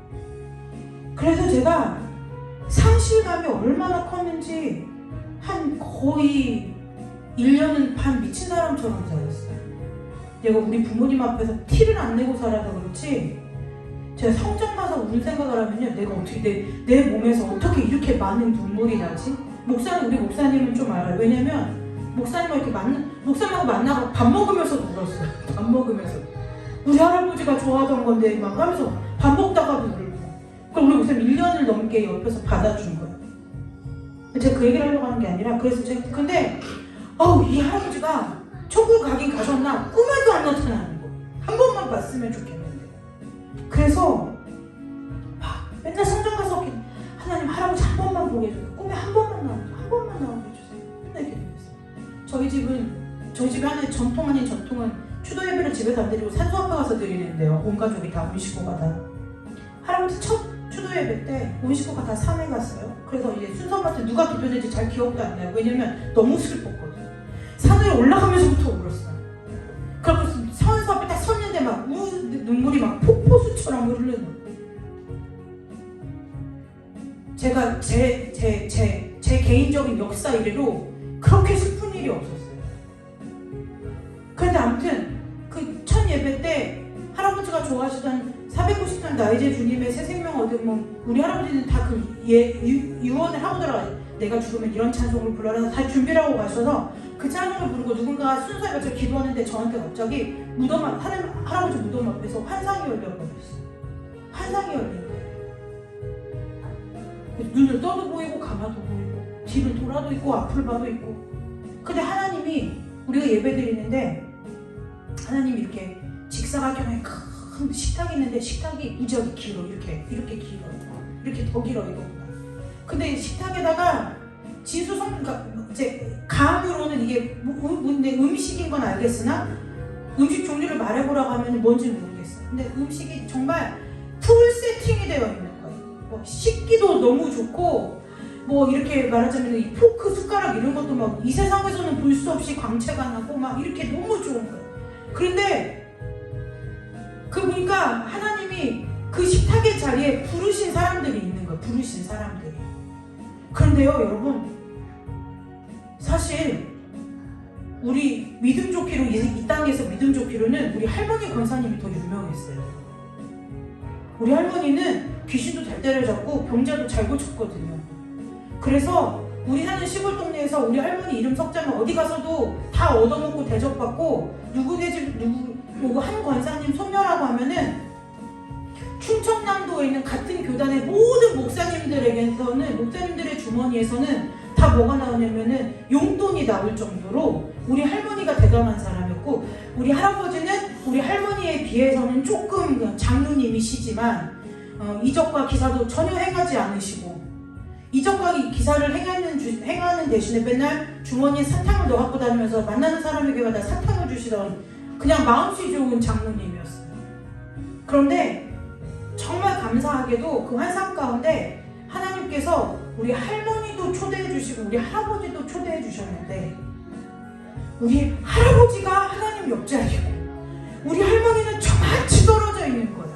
그래서 제가 상실감이 얼마나 컸는지 한 거의 1년은 반 미친 사람처럼 살았어요. 내가 우리 부모님 앞에서 티를 안 내고 살아서 그렇지 제가 성장 가서 운 생각을 하면요, 내가 어떻게 내 몸에서 어떻게 이렇게 많은 눈물이 나지? 우리 목사님은 좀 알아요. 왜냐면 목사님하고 이렇게 목사님하고 만나고 밥 먹으면서 울었어요. 밥 먹으면서 우리 할아버지가 좋아하던 건데 막 하면서 밥 먹다가도 울고. 그럼 우리 목사님 1년을 넘게 옆에서 받아준 거예요. 제가 그 얘기를 하려고 하는 게 아니라 그래서 근데 이 할아버지가 천국 가긴 가셨나 꿈에도 안 나타나는 거. 한 번만 봤으면 좋겠는데. 그래서 맨날 성전 가서 하나님 할아버지 한 번만 보게 해주세요. 꿈에 한 번만 나오게 해주세요. 맨날 이렇게 드렸어요. 저희 집에 하나의 전통 아닌 전통은 추도 예배를 집에서 안 드리고 산소 앞에 가서 드리는데요. 온 가족이 다 온 식구가 다. 할아버지 첫 추도 예배 때 온 식구가 다 산에 갔어요. 그래서 이제 순서 맞춰 누가 기도했는지 잘 기억도 안 나요. 왜냐면 너무 슬펐거든요. 산에 올라가면서부터 울었어요. 그래서 산소 앞에 딱 섰는데 막 눈물이 막 폭포수처럼 흐르는 거예요. 제가 제 개인적인 역사 이래로 그렇게 슬픈 일이 없었어요. 그런데 아무튼 그 첫 예배 때 할아버지가 좋아하시던 490년 나이제 주님의 새 생명 얻으면 우리 할아버지는 다 유언을 하고 들어가요. 내가 죽으면 이런 찬송을 불러라 다 준비를 하고 가셔서 그 찬송을 부르고 누군가 순서에 맞춰 기도하는데 저한테 갑자기 할아버지 무덤 앞에서 환상이 열려버렸어요. 환상이 열린 거예요. 눈을 떠도 보이고 감아도 보이고 뒤를 돌아도 있고 앞을 봐도 있고. 근데 하나님이 우리가 예배 드리는데 하나님이 이렇게 직사각형의 큰 식탁이 있는데 식탁이 무지하게 길어. 이렇게 길어. 이렇게 더 길어 이거. 근데 식탁에다가 그러니까 이제 감으로는 이게 음식인 건 알겠으나 음식 종류를 말해보라고 하면 뭔지 모르겠어요. 근데 음식이 정말 풀 세팅이 되어 있는 거예요. 뭐 식기도 너무 좋고 뭐 이렇게 말하자면 이 포크 숟가락 이런 것도 막 이 세상에서는 볼 수 없이 광채가 나고 막 이렇게 너무 좋은 거예요. 그런데 보니까 하나님이 그 식탁의 자리에 부르신 사람들이 있는 거예요. 부르신 사람들이. 그런데요 여러분, 사실 우리 믿음 좋기로 이 땅에서 믿음 좋기로는 우리 할머니 권사님이 더 유명했어요. 우리 할머니는 귀신도 잘 때려잡고 병자도 잘 고쳤거든요. 그래서 우리 사는 시골 동네에서 우리 할머니 이름 석자면 어디 가서도 다 얻어먹고 대접받고 누구 한 권사님 손녀라고 하면은 충청남도에 있는 같은 교단의 모든 목사님들의 주머니에서는 다 뭐가 나오냐면은 용돈이 나올 정도로 우리 할머니가 대단한 사람이었고, 우리 할아버지는 우리 할머니에 비해서는 조금 그냥 장로님이시지만 이적과 기사도 전혀 행하지 않으시고, 이적과 기사를 행하는 대신에 맨날 주머니에 사탕을 넣어갖고 다니면서 만나는 사람에게마다 사탕을 주시던 그냥 마음씨 좋은 장로님이었어요. 그런데 정말 감사하게도 그 환상 가운데 하나님 하나님께서 우리 할머니도 초대해 주시고 우리 할아버지도 초대해 주셨는데 우리 할아버지가 하나님 옆자리고 우리 할머니는 저같이 떨어져 있는 거야.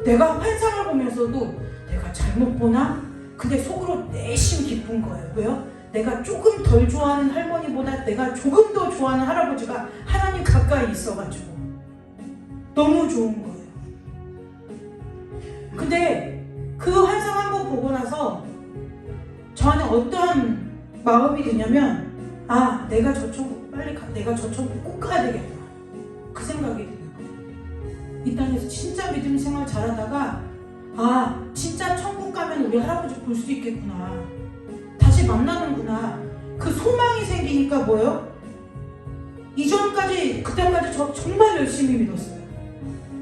내가 환상을 보면서도 내가 잘못 보나? 근데 속으로 내심 기쁜 거예요. 왜요? 내가 조금 덜 좋아하는 할머니보다 내가 조금 더 좋아하는 할아버지가 하나님 가까이 있어가지고 너무 좋은 거예요. 근데 그 환상 한번 보고 나서 저한테 어떤 마음이 드냐면 아 내가 저 천국 빨리 내가 저 천국 꼭 가야 되겠다 그 생각이 드는 거예요. 이 땅에서 진짜 믿음 생활 잘하다가 아 진짜 천국 가면 우리 할아버지 볼 수 있겠구나 다시 만나는구나 그 소망이 생기니까 뭐예요? 이전까지 그때까지 저 정말 열심히 믿었어요.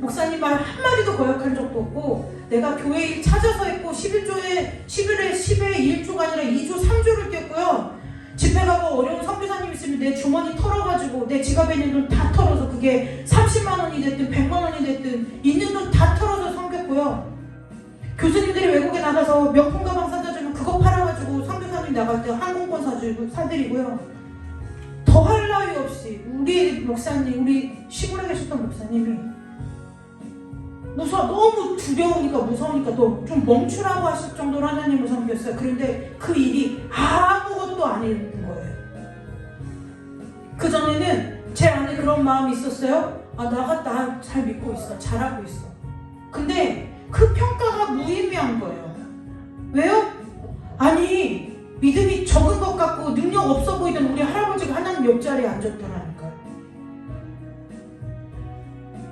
목사님 말 한마디도 거역한 적도 없고 내가 교회 일 찾아서 했고 11회 1조가 아니라 2조 3조를 꼈고요. 집회 가고 어려운 선교사님 있으면 내 주머니 털어가지고 내 지갑에 있는 돈 다 털어서 그게 30만 원이 됐든 100만 원이 됐든 있는 돈 다 털어서 섬겼고요. 교수님들이 외국에 나가서 명품 가방 사다 주면 그거 팔아가지고 선교사님 나갈 때 항공권 사드리고요. 더할 나위 없이 우리 목사님 우리 시골에 계셨던 목사님이 너무 두려우니까 무서우니까 너 좀 멈추라고 하실 정도로 하나님을 섬겼어요. 그런데 그 일이 아무것도 아닌 거예요. 그전에는 제 안에 그런 마음이 있었어요. 아 나 잘 믿고 있어. 잘하고 있어. 근데 그 평가가 무의미한 거예요. 왜요? 아니 믿음이 적은 것 같고 능력 없어 보이던 우리 할아버지가 하나님 옆자리에 앉았더라니까요.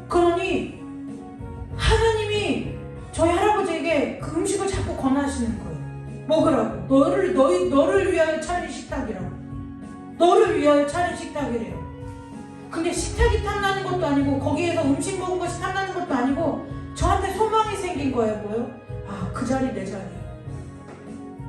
그러니 하나님이 저희 할아버지에게 그 음식을 자꾸 권하시는 거예요. 먹으라고. 너를 위하여 차린 식탁이라고. 너를 위하여 차린 식탁이래요. 근데 식탁이 탐나는 것도 아니고 거기에서 음식 먹은 것이 탐나는 것도 아니고 저한테 소망이 생긴 거예요. 뭐요? 아, 그 자리 내 자리.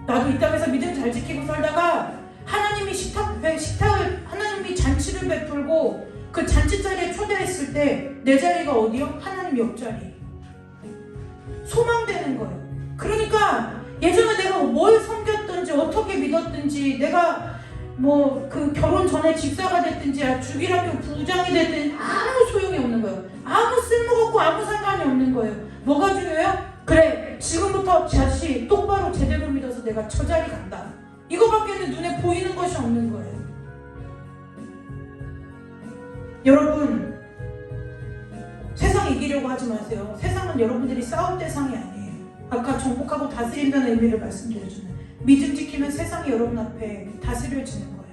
나도 이 땅에서 믿음 잘 지키고 살다가 하나님이 식탁을 하나님이 잔치를 베풀고 그 잔치 자리에 초대했을 때 내 자리가 어디요? 하나님 옆자리. 소망되는 거예요. 그러니까 예전에 내가 뭘 섬겼든지 어떻게 믿었든지 내가 뭐 그 결혼 전에 집사가 됐든지 주기라면 부장이 됐든지 아무 소용이 없는 거예요. 아무 쓸모가 없고 아무 상관이 없는 거예요. 뭐가 중요해요? 그래 지금부터 다시 똑바로 제대로 믿어서 내가 저 자리 간다. 이거밖에는 눈에 보이는 것이 없는 거예요. 여러분 세상 이기려고 하지 마세요. 세상은 여러분들이 싸울 대상이 아니에요. 아까 정복하고 다스린다는 의미를 말씀드렸잖아요. 믿음 지키면 세상이 여러분 앞에 다스려지는 거예요.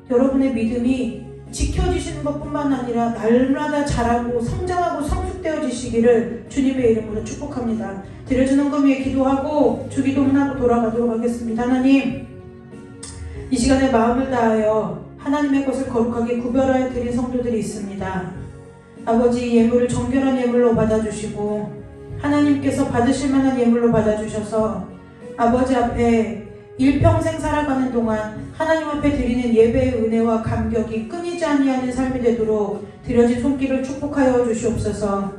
여러분의 믿음이 지켜지시는 것뿐만 아니라 날마다 자라고 성장하고 성숙되어지시기를 주님의 이름으로 축복합니다. 드려지는 것 위에 기도하고 주기도문 하고 돌아가도록 하겠습니다. 하나님 이 시간에 마음을 다하여 하나님의 것을 거룩하게 구별하여 드린 성도들이 있습니다. 아버지 예물을 정결한 예물로 받아주시고 하나님께서 받으실 만한 예물로 받아주셔서 아버지 앞에 일평생 살아가는 동안 하나님 앞에 드리는 예배의 은혜와 감격이 끊이지 아니하는 삶이 되도록 드려진 손길을 축복하여 주시옵소서.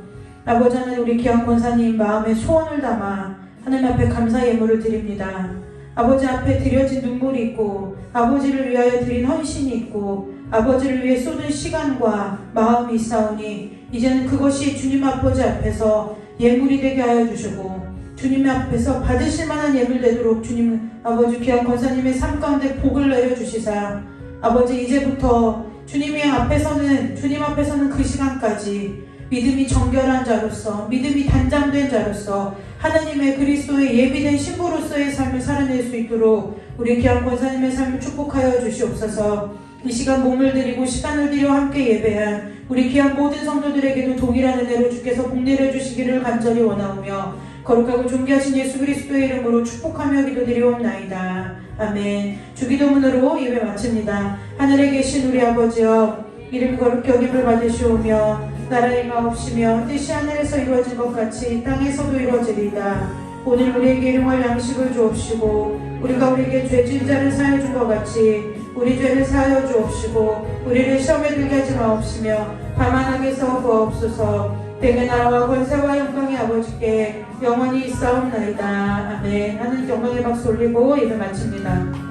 아버지 하나님 우리 귀한 권사님 마음에 소원을 담아 하나님 앞에 감사 예물을 드립니다. 아버지 앞에 드려진 눈물이 있고 아버지를 위하여 드린 헌신이 있고 아버지를 위해 쏟은 시간과 마음이 있사오니 이제는 그것이 주님 아버지 앞에서 예물이 되게 하여 주시고 주님 앞에서 받으실 만한 예물 되도록 주님 아버지 귀한 권사님의 삶 가운데 복을 내려주시사 아버지 이제부터 주님 앞에서는 그 시간까지 믿음이 정결한 자로서 믿음이 단장된 자로서 하나님의 그리스도의 예비된 신부로서의 삶을 살아낼 수 있도록 우리 귀한 권사님의 삶을 축복하여 주시옵소서. 이 시간 몸을 드리고 시간을 들여 함께 예배한 우리 귀한 모든 성도들에게도 동일한 은혜로 주께서 복 내려주시기를 간절히 원하오며 거룩하고 존귀하신 예수 그리스도의 이름으로 축복하며 기도드리옵나이다. 아멘. 주기도문으로 예배 마칩니다. 하늘에 계신 우리 아버지여 이름 거룩히 여김을 받으시오며 나라의 마옵시며 뜻이 하늘에서 이루어진 것 같이 땅에서도 이루어지리이다. 오늘 우리에게 일용할 양식을 주옵시고 우리가 우리에게 죄진 자를 사하여 준 것 같이 우리 죄를 사하여 주옵시고 우리를 시험에 들게 하지 마옵시며 다만 악에서 구하옵소서. 대개 나라와 권세와 영광이 아버지께 영원히 있사옵나이다. 아멘. 하나님께 영광의 박수 올리고 예배 마칩니다.